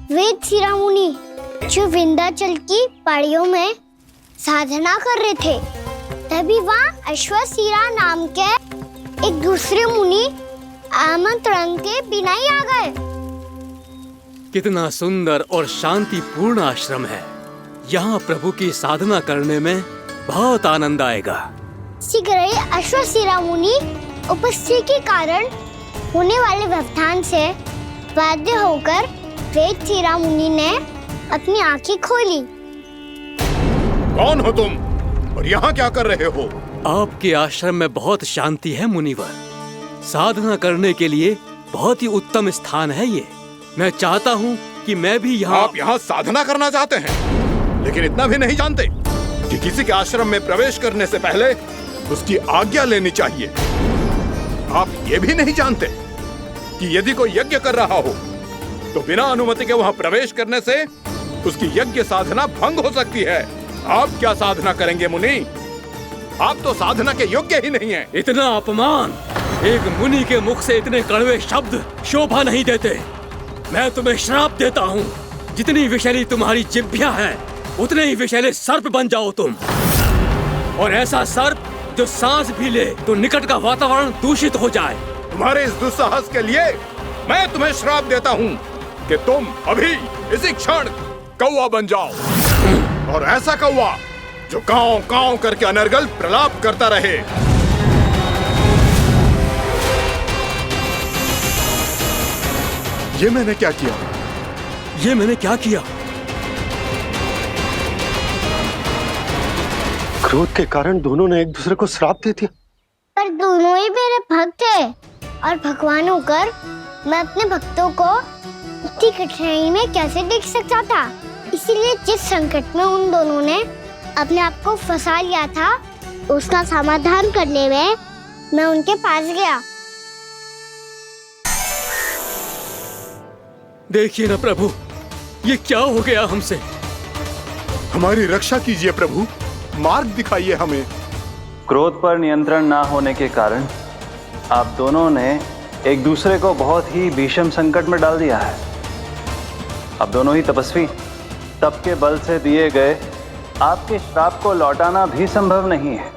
वेद शिरोमणि, जो विंध्याचल की पहाड़ियों में साधना कर रहे थे। तभी वहाँ अश्वशिरा नाम के एक दूसरे मुनि आमंत्रण के बिना ही आ गए। कितना सुंदर और शांतिपूर्ण आश्रम है। यहाँ प्रभु की साधना करने में बहुत आनंद आएगा। शीघ्र ही अश्वशिरा मुनि उपस्थिति के कारण होने वाले व्यवधान से बाध्य होकर वेद शिरोमणि ने अपनी आंखें खोली। कौन हो तुम और यहाँ क्या कर रहे हो? आपके आश्रम में बहुत शांति है मुनिवर। साधना करने के लिए बहुत ही उत्तम स्थान है ये। मैं चाहता हूँ कि मैं भी यहाँ। आप यहाँ साधना करना चाहते हैं, लेकिन इतना भी नहीं जानते कि किसी के आश्रम में प्रवेश करने से पहले उसकी आज्ञा लेनी चाहिए। आप ये भी नहीं जानते कि यदि कोई यज्ञ कर रहा हो तो बिना अनुमति के वहाँ प्रवेश करने से उसकी यज्ञ साधना भंग हो सकती है। आप क्या साधना करेंगे मुनि? आप तो साधना के योग्य ही नहीं हैं। इतना अपमान! एक मुनि के मुख से इतने कड़वे शब्द शोभा नहीं देते। मैं तुम्हें श्राप देता हूँ, जितनी विषैली तुम्हारी जिह्वा है उतने ही विषैले सर्प बन जाओ तुम। और ऐसा सर्प जो सांस भी ले तो निकट का वातावरण दूषित हो जाए। तुम्हारे इस दुस्साहस के लिए मैं तुम्हें श्राप देता हूँ कि तुम अभी इसी क्षण कौवा बन जाओ, और ऐसा कौवा जो कांव कांव करके अनर्गल प्रलाप करता रहे। ये मैंने क्या किया? ये मैंने क्या किया? क्रोध के कारण दोनों ने एक दूसरे को श्राप दे दिया। पर दोनों ही मेरे भक्त थे, और भगवान होकर मैं अपने भक्तों को इतनी कठिनाई में कैसे देख सकता था। इसीलिए जिस संकट में उन दोनों ने अपने आप को फंसा लिया था, उसका समाधान करने में मैं उनके पास गया। देखिए ना प्रभु, ये क्या हो गया हमसे? हमारी रक्षा कीजिए प्रभु, मार्ग दिखाइए हमें। क्रोध पर नियंत्रण ना होने के कारण आप दोनों ने एक दूसरे को बहुत ही भीषण संकट में डाल दिया है। अब दोनों ही तपस्वी, तप के बल से दिए गए आपके श्राप को लौटाना भी संभव नहीं है।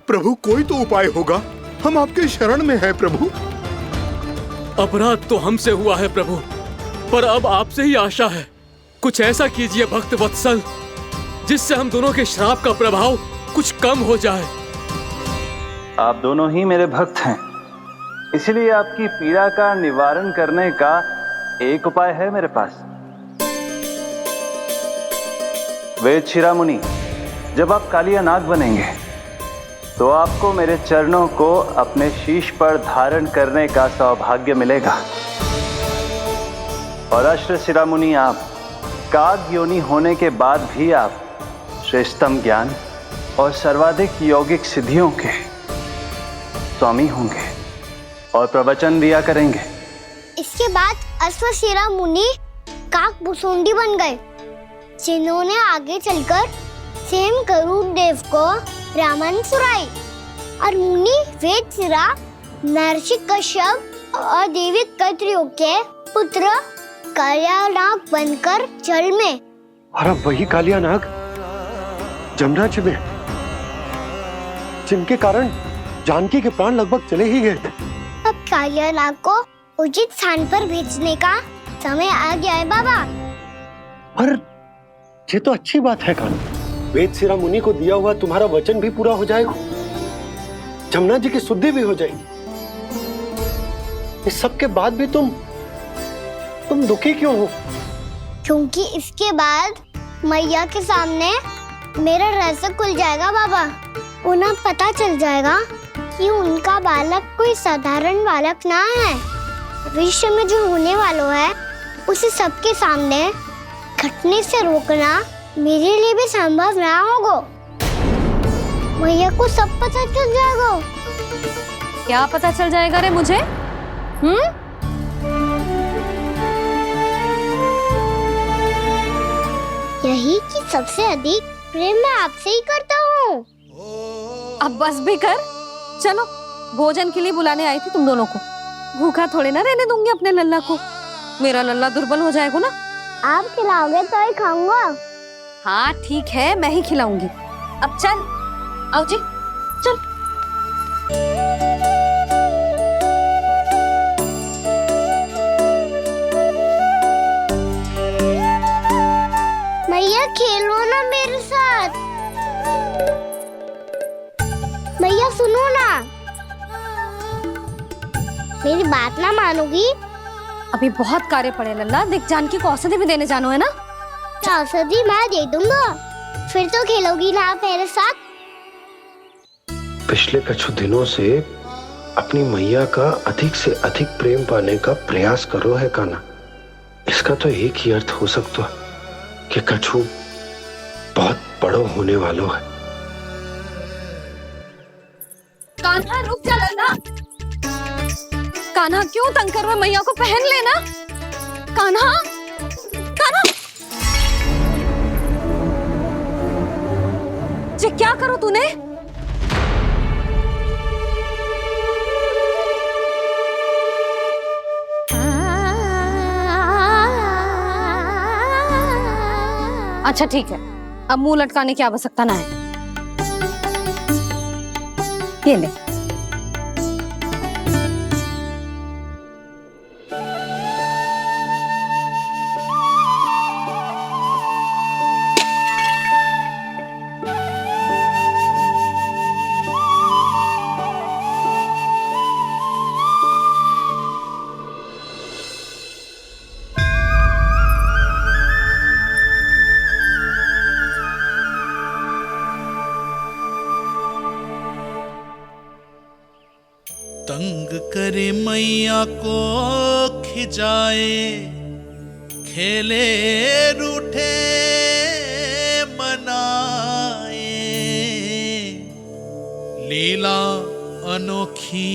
प्रभु, कोई तो उपाय होगा, हम आपके शरण में हैं प्रभु। अपराध तो हमसे हुआ है प्रभु, पर अब आपसे ही आशा है। कुछ ऐसा कीजिए भक्त वत्सल, जिससे हम दोनों के श्राप का प्रभाव कुछ कम हो जाए। आप दोनों ही मेरे भक्त हैं, इसलिए आपकी पीड़ा का निवारण करने का एक उपाय है मेरे पास। वेद शिरोमणि, जब आप कालिया नाग बनेंगे तो आपको मेरे चरणों को अपने शीश पर धारण करने का सौभाग्य मिलेगा। और अश्व शिरोमणि, आप काग योनि होने के बाद भी आप श्रेष्ठतम ज्ञान और सर्वाधिक यौगिक सिद्धियों के स्वामी होंगे और प्रवचन दिया करेंगे। इसके बाद अश्वशिरा मुनि काकभूषुंडी बन गए, जिन्होंने आगे चलकर स्वयं गरुड़ देव को रामायण सुनाई और मुनि वेदशिरा महर्षि कश्यप और देवी कत्रियों के पुत्र कालियानाग बनकर जल में। और अब वही कालियानाग जमुना जी में, जिनके कारण जानकी के प्राण लगभग चले ही गए थे। अब कालियानाग को उचित स्थान पर भेजने का समय आ गया है बाबा। पर ये तो अच्छी बात है कान्हा, वेदशिरा मुनि को दिया हुआ तुम्हारा वचन भी पूरा हो जाएगा, जमुना जी की शुद्धि भी हो जाएगी। इस सब के बाद भी तुम दुखी क्यों हो? क्योंकि इसके बाद मैया के सामने मेरा रहस्य खुल जाएगा बाबा। उन्हें पता चल जाएगा कि उनका बालक कोई साधारण बालक ना है। भविष्य में जो होने वाला है उसे सबके सामने घटने से रोकना मेरे लिए भी संभव ना होगा। मैया को सब पता चल जाएगा। क्या पता चल जाएगा रे मुझे? यही कि सबसे अधिक प्रेम मैं आपसे ही करता हूँ। अब बस भी कर, चलो भोजन के लिए बुलाने आई थी तुम दोनों को। भूखा थोड़े ना रहने दूंगी अपने लल्ला को, मेरा लल्ला दुर्बल हो जाएगा ना। आप खिलाओगे तो ही खाऊंगा। हाँ ठीक है, मैं ही खिलाऊंगी। अब चल, आओ जी चल। मैया खेलो ना मेरे साथ। मैया सुनो ना, मेरी बात ना मानोगी? अभी बहुत कार्य पड़े लल्ला, देख जानकी को औषधि भी देने जानो है ना। औषधि मैं दे दूंगा, फिर तो खेलोगी ना आप मेरे साथ। पिछले कुछ दिनों से अपनी मैया का अधिक से अधिक प्रेम पाने का प्रयास करो है कान्हा। इसका तो एक ही अर्थ हो सकता है कि कछु बहुत बड़ो होने वाला है। कान्हा रुक जा लल्ला। कान्हा क्यों तंग कर रहा है? मैया को पहन लेना। कान्हा, कान्हा, ये क्या करो तूने? अच्छा ठीक है, अब मुंह लटकाने की आवश्यकता ना है। ये ले। तंग करे मैया को खिजाए, खेले रूठे मनाए, लीला अनोखी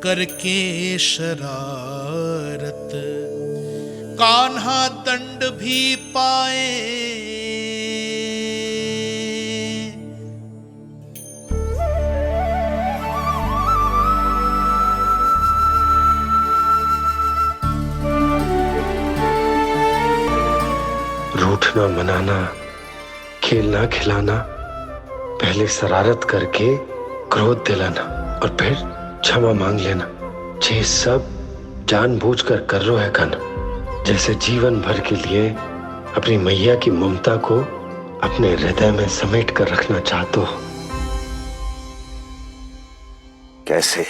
करके शरारत, कान्हा दंड भी पाए। रूठना मनाना, खेलना खिलाना, पहले शरारत करके क्रोध दिलाना और फिर क्षमा मांग लेना, ये सब जानबूझकर कर रहे है कान्हा। जैसे जीवन भर के लिए अपनी मैया की ममता को अपने हृदय में समेट कर रखना चाहते हो। कैसे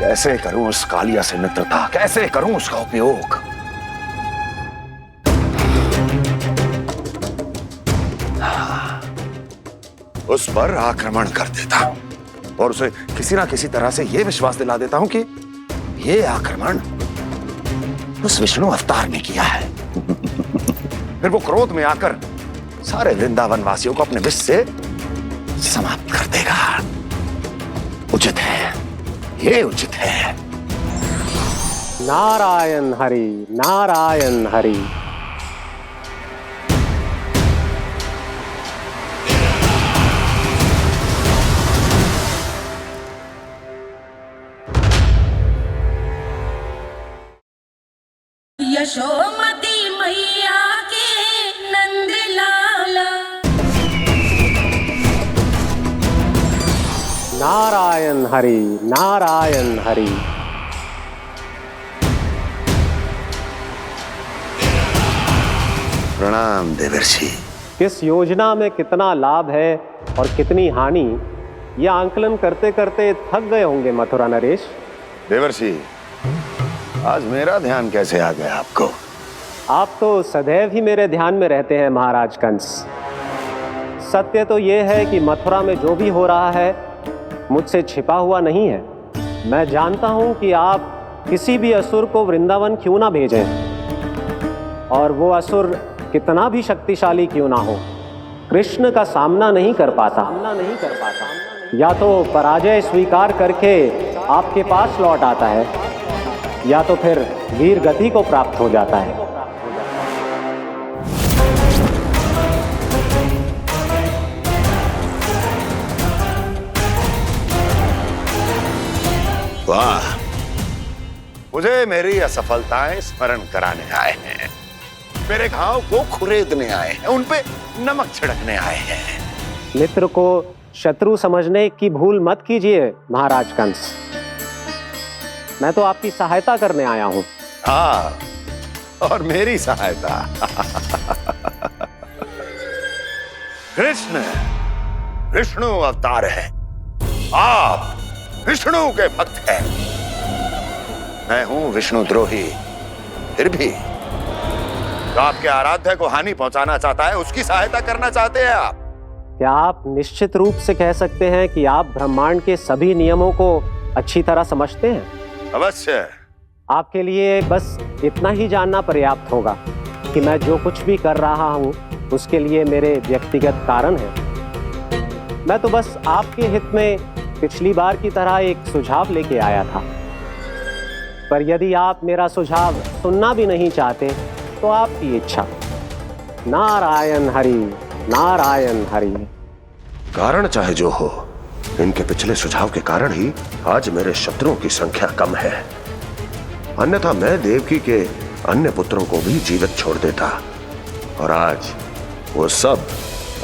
कैसे करूं उस कालिया से मित्रता, कैसे करूं उसका उपयोग? उस पर आक्रमण कर देता हूं और उसे किसी ना किसी तरह से यह विश्वास दिला देता हूं कि यह आक्रमण उस विष्णु अवतार ने किया है। फिर वो क्रोध में आकर सारे वृंदावन वासियों को अपने विष से समाप्त कर देगा। उचित है, ये उचित है। नारायण हरि, नारायण हरि। यशोमती मैया के नंद लाला। नारायण हरि, नारायण हरि। प्रणाम देवर्षि। किस योजना में कितना लाभ है और कितनी हानि, यह आंकलन करते करते थक गए होंगे मथुरा नरेश। देवर्षि, आज मेरा ध्यान कैसे आ गया आपको? आप तो सदैव ही मेरे ध्यान में रहते हैं महाराज कंस। सत्य तो यह है कि मथुरा में जो भी हो रहा है मुझसे छिपा हुआ नहीं है। मैं जानता हूं कि आप किसी भी असुर को वृंदावन क्यों ना भेजें, और वो असुर कितना भी शक्तिशाली क्यों ना हो, कृष्ण का सामना नहीं कर पाता। या तो पराजय स्वीकार करके आपके पास लौट आता है, या तो फिर वीर गति को प्राप्त हो जाता है। वाह, मुझे मेरी असफलताएं स्मरण कराने आए हैं, मेरे घाव को खुरेदने आए हैं, उन पे नमक छिड़कने आए हैं। मित्र को शत्रु समझने की भूल मत कीजिए महाराज कंस। मैं तो आपकी सहायता करने आया हूं। हाँ, और मेरी सहायता। कृष्ण विष्णु अवतार है, आप विष्णु के भक्त हैं। मैं हूं विष्णु द्रोही, फिर भी तो आपके आराध्य को हानि पहुंचाना चाहता है, उसकी सहायता करना चाहते हैं आप। क्या आप निश्चित रूप से कह सकते हैं कि आप ब्रह्मांड के सभी नियमों को अच्छी तरह समझते हैं? अवश्य। आपके लिए बस इतना ही जानना पर्याप्त होगा कि मैं जो कुछ भी कर रहा हूं उसके लिए मेरे व्यक्तिगत कारण हैं। मैं तो बस आपके हित में पिछली बार की तरह एक सुझाव लेके आया था, पर यदि आप मेरा सुझाव सुनना भी नहीं चाहते तो आपकी इच्छा। नारायण हरि, नारायण हरि। कारण चाहे जो हो, इनके पिछले सुझाव के कारण ही आज मेरे शत्रुओं की संख्या कम है। अन्यथा मैं देवकी के अन्य पुत्रों को भी जीवित छोड़ देता, और आज वो सब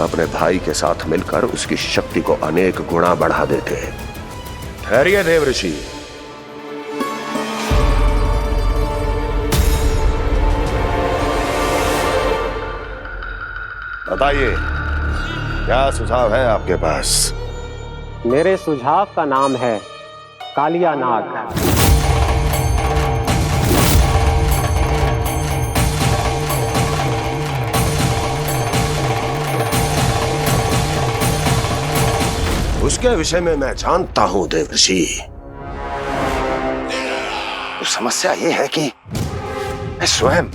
अपने भाई के साथ मिलकर उसकी शक्ति को अनेक गुना बढ़ा देते। ठहरिए देवऋषि। बताइए, क्या सुझाव है आपके पास? मेरे सुझाव का नाम है कालिया नाग। उसके विषय में मैं जानता हूं देवर्षि। तो समस्या ये है कि मैं स्वयं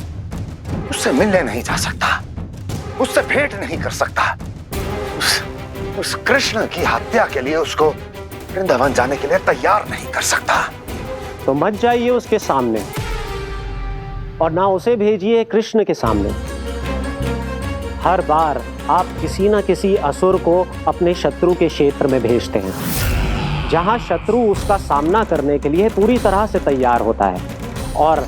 उससे मिलने नहीं जा सकता, उससे भेंट नहीं कर सकता। उस कृष्ण की हत्या के लिए उसको वृंदावन जाने के लिए तैयार नहीं कर सकता। तो मत जाइए उसके सामने, और ना उसे भेजिए कृष्ण के सामने। हर बार आप किसी न किसी असुर को अपने शत्रु के क्षेत्र में भेजते हैं, जहां शत्रु उसका सामना करने के लिए पूरी तरह से तैयार होता है और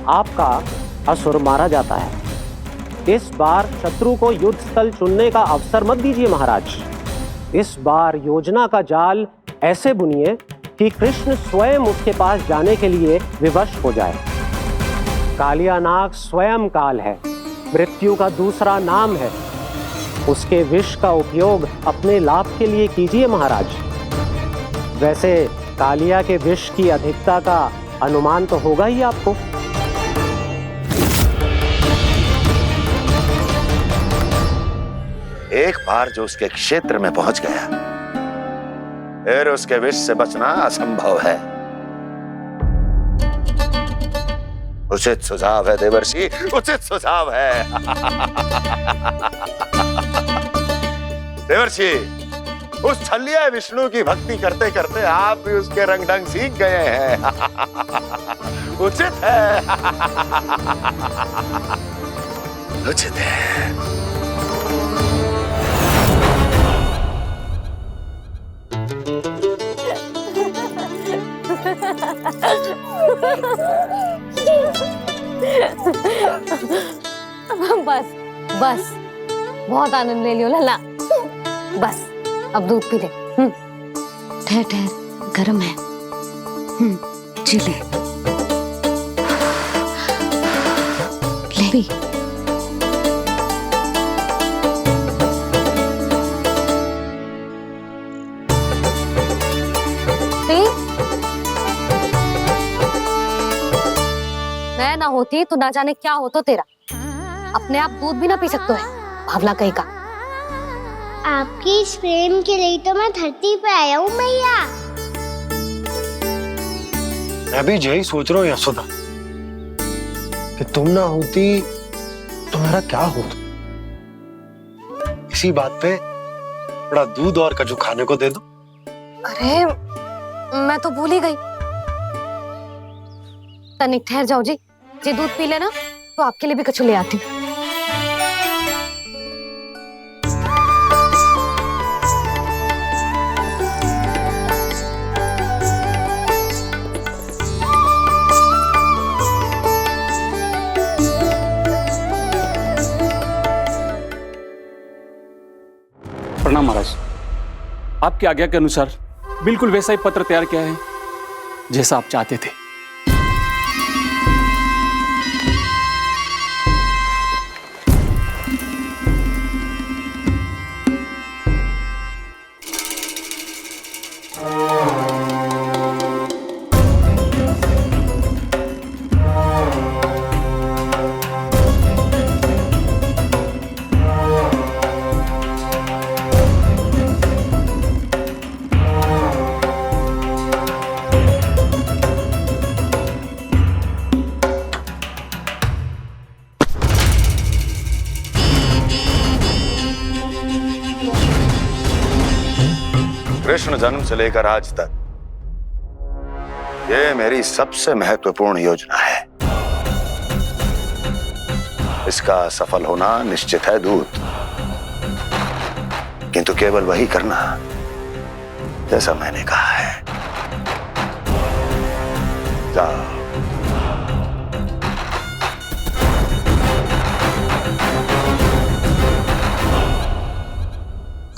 आपका असुर मारा जाता है। इस बार शत्रु को युद्ध स्थल चुनने का अवसर मत दीजिए महाराज। इस बार योजना का जाल ऐसे बुनिए कि कृष्ण स्वयं उसके पास जाने के लिए विवश हो जाए। कालिया नाग स्वयं काल है, मृत्यु का दूसरा नाम है। उसके विष का उपयोग अपने लाभ के लिए कीजिए महाराज। वैसे कालिया के विष की अधिकता का अनुमान तो होगा ही आपको। एक बार जो उसके क्षेत्र में पहुंच गया, फिर उसके विष से बचना असंभव है। उचित सुझाव है देवर्षि, उचित सुझाव है। देवर्षि, उस छलिया विष्णु की भक्ति करते करते आप भी उसके रंग ढंग सीख गए हैं। उचित है। उचित है। बस बस, बहुत आनंद ले लियो लल्ला। बस अब दूध पी ले। ठहर ठहर, गर्म है। जी ले पी। मैं ना होती तो ना जाने क्या हो तो तेरा। अपने आप दूध भी ना पी सकते है, भावला कहीं का। आपकी इस प्रेम के लिए तो मैं धरती पे आया हूँ मैया। मैं भी यही सोच रहा हूँ यशोदा, कि तुम ना होती तो मेरा क्या होता। इसी बात पे थोड़ा दूध और कजू खाने को दे दो। अरे मैं तो भूल ही गई। तनिक ठहर जाओ जी, जे दूध पी लेना तो आपके लिए भी कछु ले आती। प्रणाम महाराज। आपकी आज्ञा के अनुसार बिल्कुल वैसा ही पत्र तैयार किया है जैसा आप चाहते थे। कृष्ण जन्म से लेकर आज तक ये मेरी सबसे महत्वपूर्ण योजना है। इसका सफल होना निश्चित है दूत, किंतु केवल वही करना जैसा मैंने कहा है। जाओ।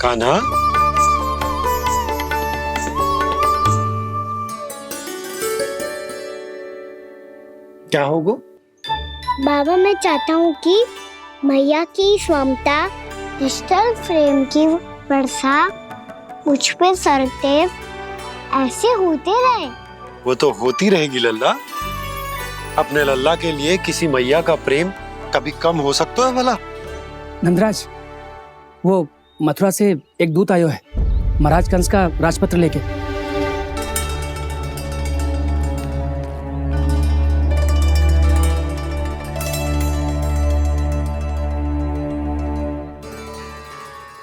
कान्हा, क्या होगा? बाबा मैं चाहता हूँ कि मैया की स्वमता क्रिस्टल फ्रेम की वर्षा मुझ पे सरते ऐसे होते रहे। वो तो होती रहेगी लल्ला। अपने लल्ला के लिए किसी मैया का प्रेम कभी कम हो सकता है भला? नंदराज, वो मथुरा से एक दूत आयो है महाराज कंस का राजपत्र लेके।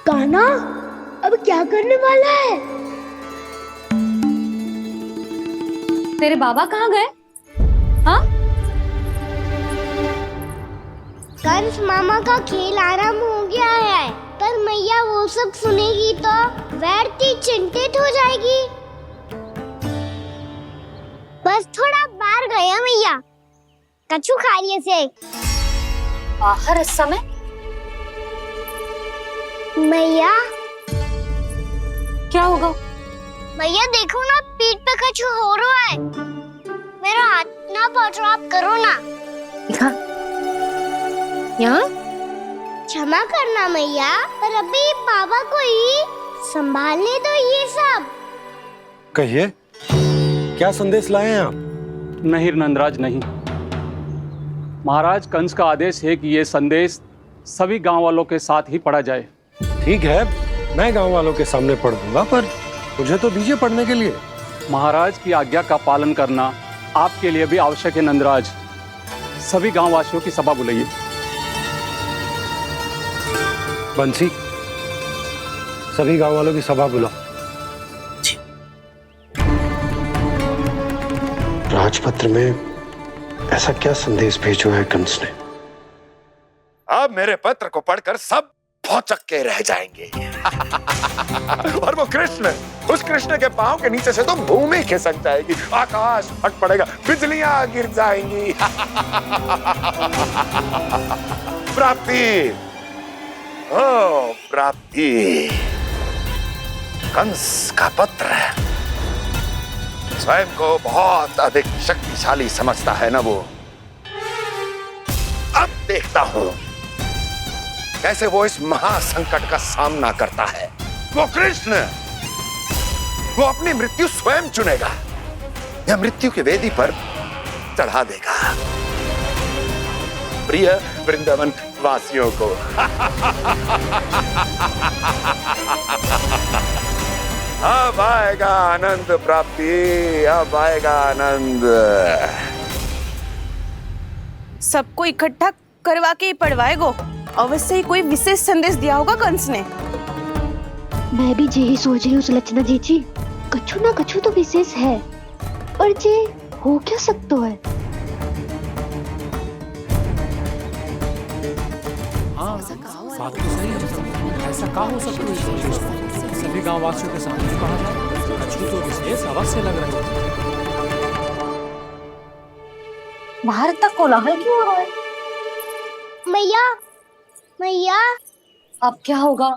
कान्हा अब क्या करने वाला है? तेरे बाबा कहाँ गए? हाँ? कंस मामा का खेल आरंभ हो गया है, पर मैया वो सब सुनेगी तो व्यर्थ चिंतित हो जाएगी। बस थोड़ा बाहर गया मैया, कछु खा लिए से। बाहर इस समय? मैया क्या होगा? मैया देखो ना, पीठ पे कुछ हो रहा है। मेरा हाथ ना पकड़ो, आप करो ना। दिखा यहाँ। क्षमा करना मैया, पर अभी बाबा को ही संभालने दो ये सब। कहिए, क्या संदेश लाए हैं आप? नहीं नंदराज, नहीं। महाराज कंस का आदेश है कि ये संदेश सभी गांव वालों के साथ ही पढ़ा जाए। ठीक है, मैं गांव वालों के सामने पढ़ दूंगा, पर मुझे तो दीजिए पढ़ने के लिए। महाराज की आज्ञा का पालन करना आपके लिए भी आवश्यक है नंदराज। सभी गांव वासियों की सभा बुलाइए। बंसी, सभी गांव वालों की सभा बुलाओ। राजपत्र में ऐसा क्या संदेश भेजो है कंस ने? अब मेरे पत्र को पढ़कर सब भौचक के रह जाएंगे। और वो कृष्ण, उस कृष्ण के पांव के नीचे से तो भूमि खिसक जाएगी, आकाश फट पड़ेगा, बिजलियां गिर जाएंगी। प्राप्ति, ओ प्राप्ति, कंस का पत्र स्वयं को बहुत अधिक शक्तिशाली समझता है ना वो। अब देखता हूं कैसे वो इस महासंकट का सामना करता है। वो कृष्ण, वो अपनी मृत्यु स्वयं चुनेगा या मृत्यु की वेदी पर चढ़ा देगा प्रिय वृंदावन वासियों को। अब आएगा आनंद प्राप्ति, अब आएगा आनंद। सबको इकट्ठा करवा के ही पढ़वाएगो। अवश्य ही कोई विशेष संदेश दिया होगा कंस ने। मैं भी यही सोच रही हूँ सुलक्षणा जी, कछु ना कछु तो विशेष है, पर जे हो क्या सकता है? हाँ, बात तो सही है। ऐसा क्या हो सकता है? सभी गांव वासियों के सामने कहा जाए, कछु तो विशेष अवश्य लग रहे हैं। बाहर तक कोलाहल क्यों हो रहा है? मैया, मैया, अब क्या होगा?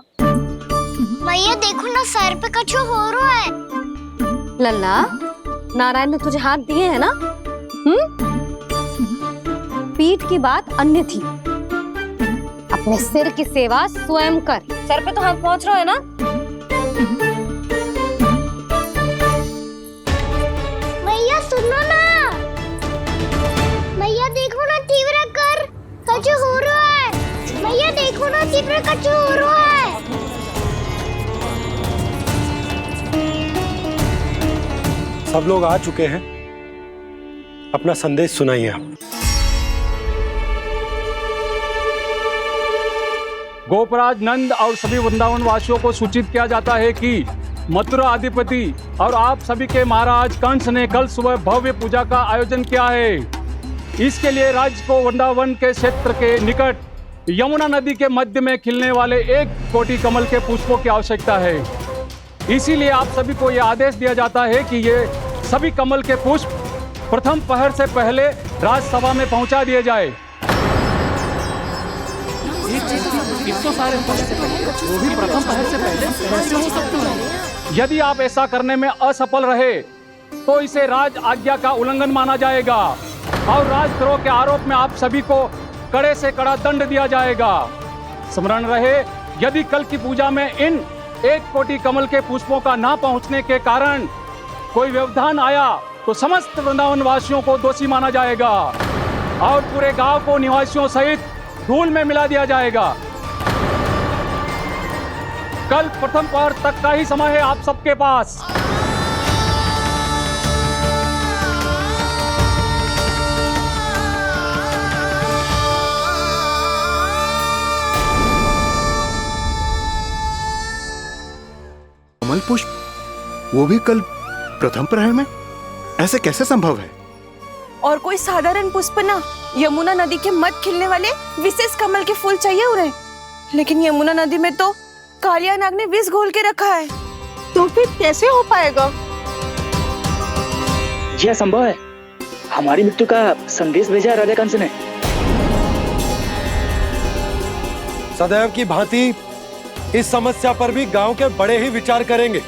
मैया देखो ना, सर पे कछु हो रहा है। लल्ला, नारायण ने तुझे हाथ दिए हैं ना? पीठ की बात अन्य थी। अपने सिर की सेवा स्वयं कर। सर पे तो हाथ पहुंच रहा है ना? मैया सुनो ना, मैया देखो ना, तीव्र कर कछु हो रहा है। मैया देखो ना, तीव्र कछु हो रहा है। सब लोग आ चुके हैं, अपना संदेश सुनाइए आप। गोपराज नंद और सभी वृंदावन वासियों को सूचित किया जाता है कि मथुरा अधिपति और आप सभी के महाराज कंस ने कल सुबह भव्य पूजा का आयोजन किया है। इसके लिए राज्य को वृंदावन के क्षेत्र के निकट यमुना नदी के मध्य में खिलने वाले 1 कोटि कमल के पुष्पों की आवश्यकता है। इसीलिए आप सभी को यह आदेश दिया जाता है कि ये सभी कमल के पुष्प प्रथम पहर से पहले राजसभा में पहुंचा दिए जाए। वो भी प्रथम पहर से पहले कैसे हो सकते हैं? यदि आप ऐसा करने में असफल रहे तो इसे राज आज्ञा का उल्लंघन माना जाएगा और राजद्रोह के आरोप में आप सभी को कड़े से कड़ा दंड दिया जाएगा। स्मरण रहे, यदि कल की पूजा में इन 1 कोटि कमल के पुष्पों का ना पहुंचने के कारण कोई व्यवधान आया तो समस्त वृंदावन वासियों को दोषी माना जाएगा और पूरे गांव को निवासियों सहित धूल में मिला दिया जाएगा। कल प्रथम पहर तक का ही समय है आप सबके पास। कमल पुष्प, वो भी कल प्रथम प्रहर में? ऐसे कैसे संभव है? और कोई साधारण पुष्प ना, यमुना नदी के मध्य खिलने वाले विशेष कमल के फूल चाहिए उन्हें। लेकिन यमुना नदी में तो कालिया नाग ने विष घोल के रखा है, तो फिर कैसे हो पाएगा? यह संभव है। हमारी मृत्यु का संदेश भेजा राजा कंस ने। सदैव की भांति इस समस्या पर भी गांव के बड़े ही विचार करेंगे।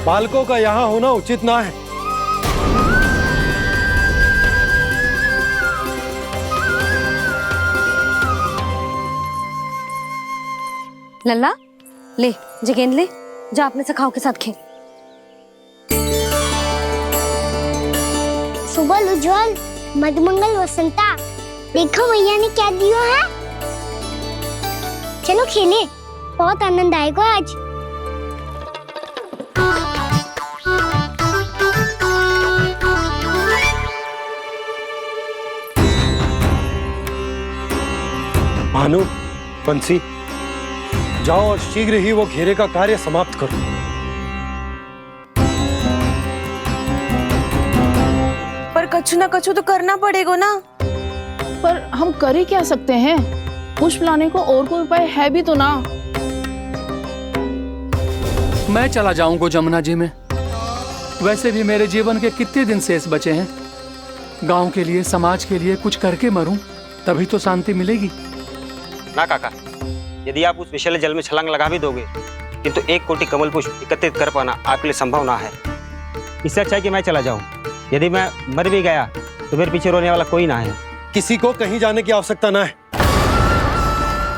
बालकों का यहाँ होना उचित ना है। लल्ला, ले जगेंद्र, ले जा अपने सखाओं के साथ खेल। सुबह उज्जवल, मधुमंगल वसंता, देखो मैया ने क्या दिया है। चलो खेलें, बहुत आनंद आएगा आज। भानु, बंसी, जाओ और शीघ्र ही वो घेरे का कार्य समाप्त करो। पर कछु ना कछु तो करना पड़ेगा ना। पर हम कर ही क्या सकते हैं? पुष्प लाने को और कोई उपाय है भी तो ना। मैं चला जाऊंगा जमुना जी में। वैसे भी मेरे जीवन के कितने दिन शेष बचे हैं। गांव के लिए, समाज के लिए कुछ करके मरूं, तभी तो शांति मिलेगी। ना काका, यदि आप उस विषैले जल में छलांग लगा भी दोगे, किंतु 1 कोटि कमल पुष्प एकत्रित कर पाना आपके लिए संभव ना है। इससे अच्छा है कि मैं चला जाऊं। यदि मैं मर भी गया तो मेरे पीछे रोने वाला कोई ना है। किसी को कहीं जाने की आवश्यकता ना है।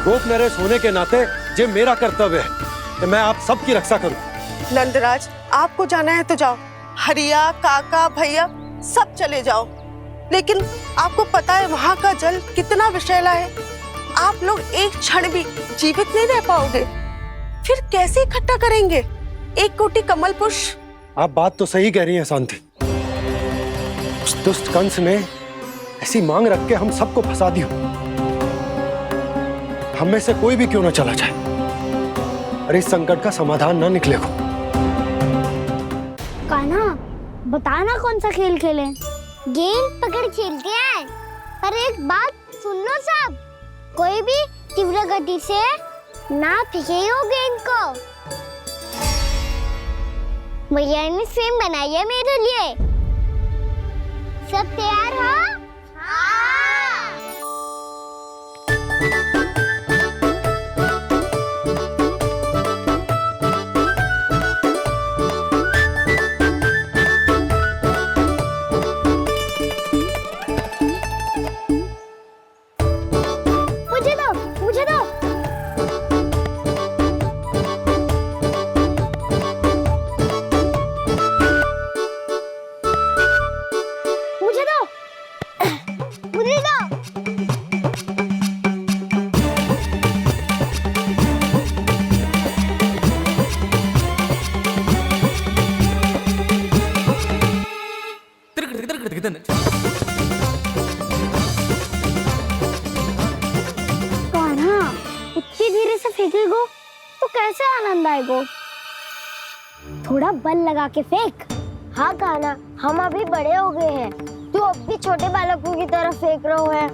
गोप नरेश होने के नाते ये मेरा कर्तव्य है कि मैं आप सबकी रक्षा करूं। नंदराज, आपको जाना है तो जाओ। हरिया, काका, भैया सब चले जाओ। लेकिन आपको पता है वहाँ का जल कितना विषैला है। आप लोग एक क्षण भी जीवित नहीं रह पाओगे। फिर कैसे इकट्ठा करेंगे 1 कोटि कमल पुष्प? आप बात तो सही कह रही हैं शांति। उस दुष्ट कंस ने ऐसी मांग रख के हम सबको फंसा दिया। हम में से कोई भी क्यों ना चला जाए और इस संकट का समाधान ना निकले को। कान्हा, बताना कौन सा खेल खेलें? गेंद पकड़ खेलते हैं। पर एक बात सुन लो सब, कोई भी तीव्र गति से ना फेंकेगा गेंद को। भैया ने फ्रेम बनाई है मेरे लिए। सब तैयार हो? मुझे दो। इतनी धीरे से फेंकेगो तो कैसे आनंद आएगो? थोड़ा बल लगा के फेंक। हाँ कान्हा, हम अभी बड़े हो गए हैं, तू अब भी छोटे बालकों की तरह फेंक रहे है।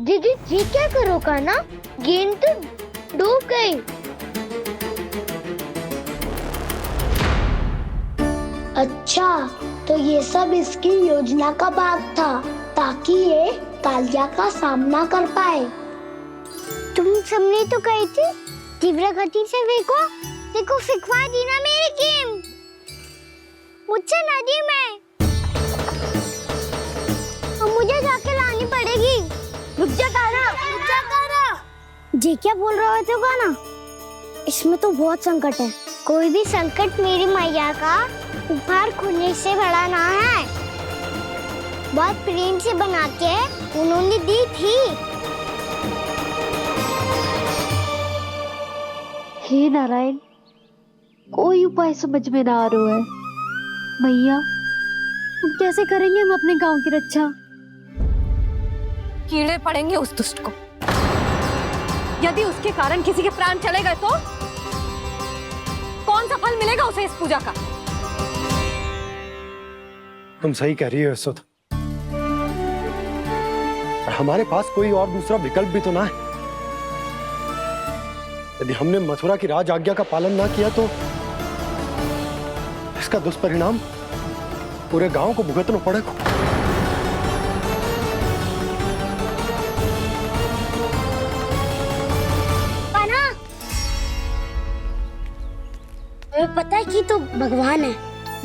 दीदी जी क्या करो कान्हा? गेंद तो डूब गई। अच्छा, तो ये सब इसकी योजना का भाग था ताकि ये कालिया का सामना कर पाए। तुम सबने तो कही थी तीव्र गति से फेंको। देखो फिकवा दी ना मेरी गेम। मुझसे नदी में। अब मुझे जाके लानी पड़ेगी। रुक जा कान्हा, रुक जा कान्हा। जी क्या बोल रहे थे कान्हा? इसमें तो बहुत संकट है। कोई भी संकट मेरी मैया का उपहार खोने से बड़ा ना है। बहुत प्रेम से बना के उन्होंने दी थी। हे नारायण, कोई उपाय समझ में ना आ रहा है। मैया, हम कैसे करेंगे हम अपने गांव की रक्षा? कीड़े पड़ेंगे उस दुष्ट को। यदि उसके कारण किसी के प्राण चले गए तो कौन सा फल मिलेगा उसे इस पूजा का? तुम सही कह रही हो यशोद। हमारे पास कोई और दूसरा विकल्प भी तो ना है। यदि हमने मथुरा की राज आज्ञा का पालन ना किया तो इसका दुष्परिणाम पूरे गांव को भुगतना पड़ेगा। तुम्हें पता है कि तू भगवान है,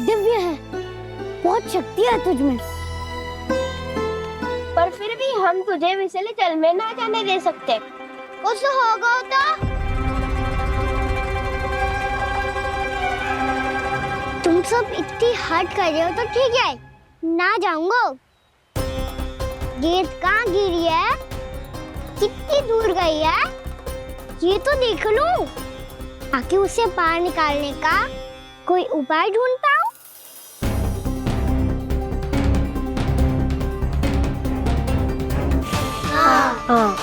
दिव्य है, बहुत शक्ति है तुझमें। पर फिर भी हम तुझे विषैले जल में ना जाने दे सकते। कुछ होगा तो तुम सब इतनी हट कर रहे हो तो ठीक है, ना जाऊंगा। गेंद कहाँ गिरी है, कितनी दूर गई है, ये तो देख लूं, ताकि उसे बाहर निकालने का कोई उपाय ढूंढता हूँ। हाँ।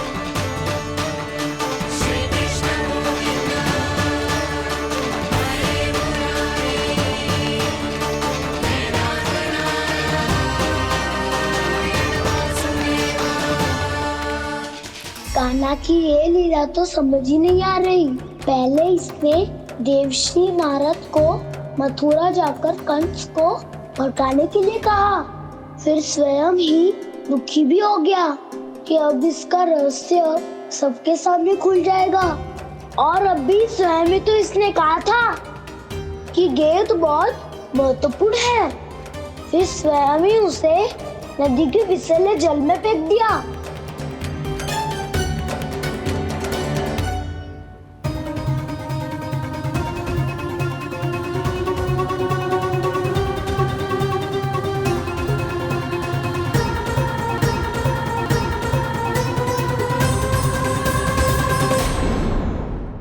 कान्हा की ये लीला तो समझ ही नहीं आ रही। पहले इसने देवश्री नारद को मथुरा जाकर कंस को भड़काने के लिए कहा, फिर स्वयं ही दुखी भी हो गया कि अब इसका रहस्य सबके सामने खुल जाएगा। और अब भी स्वयं ही तो इसने कहा था कि गेंद बहुत महत्वपूर्ण है, फिर स्वयं ही उसे नदी के विषैले जल में फेंक दिया।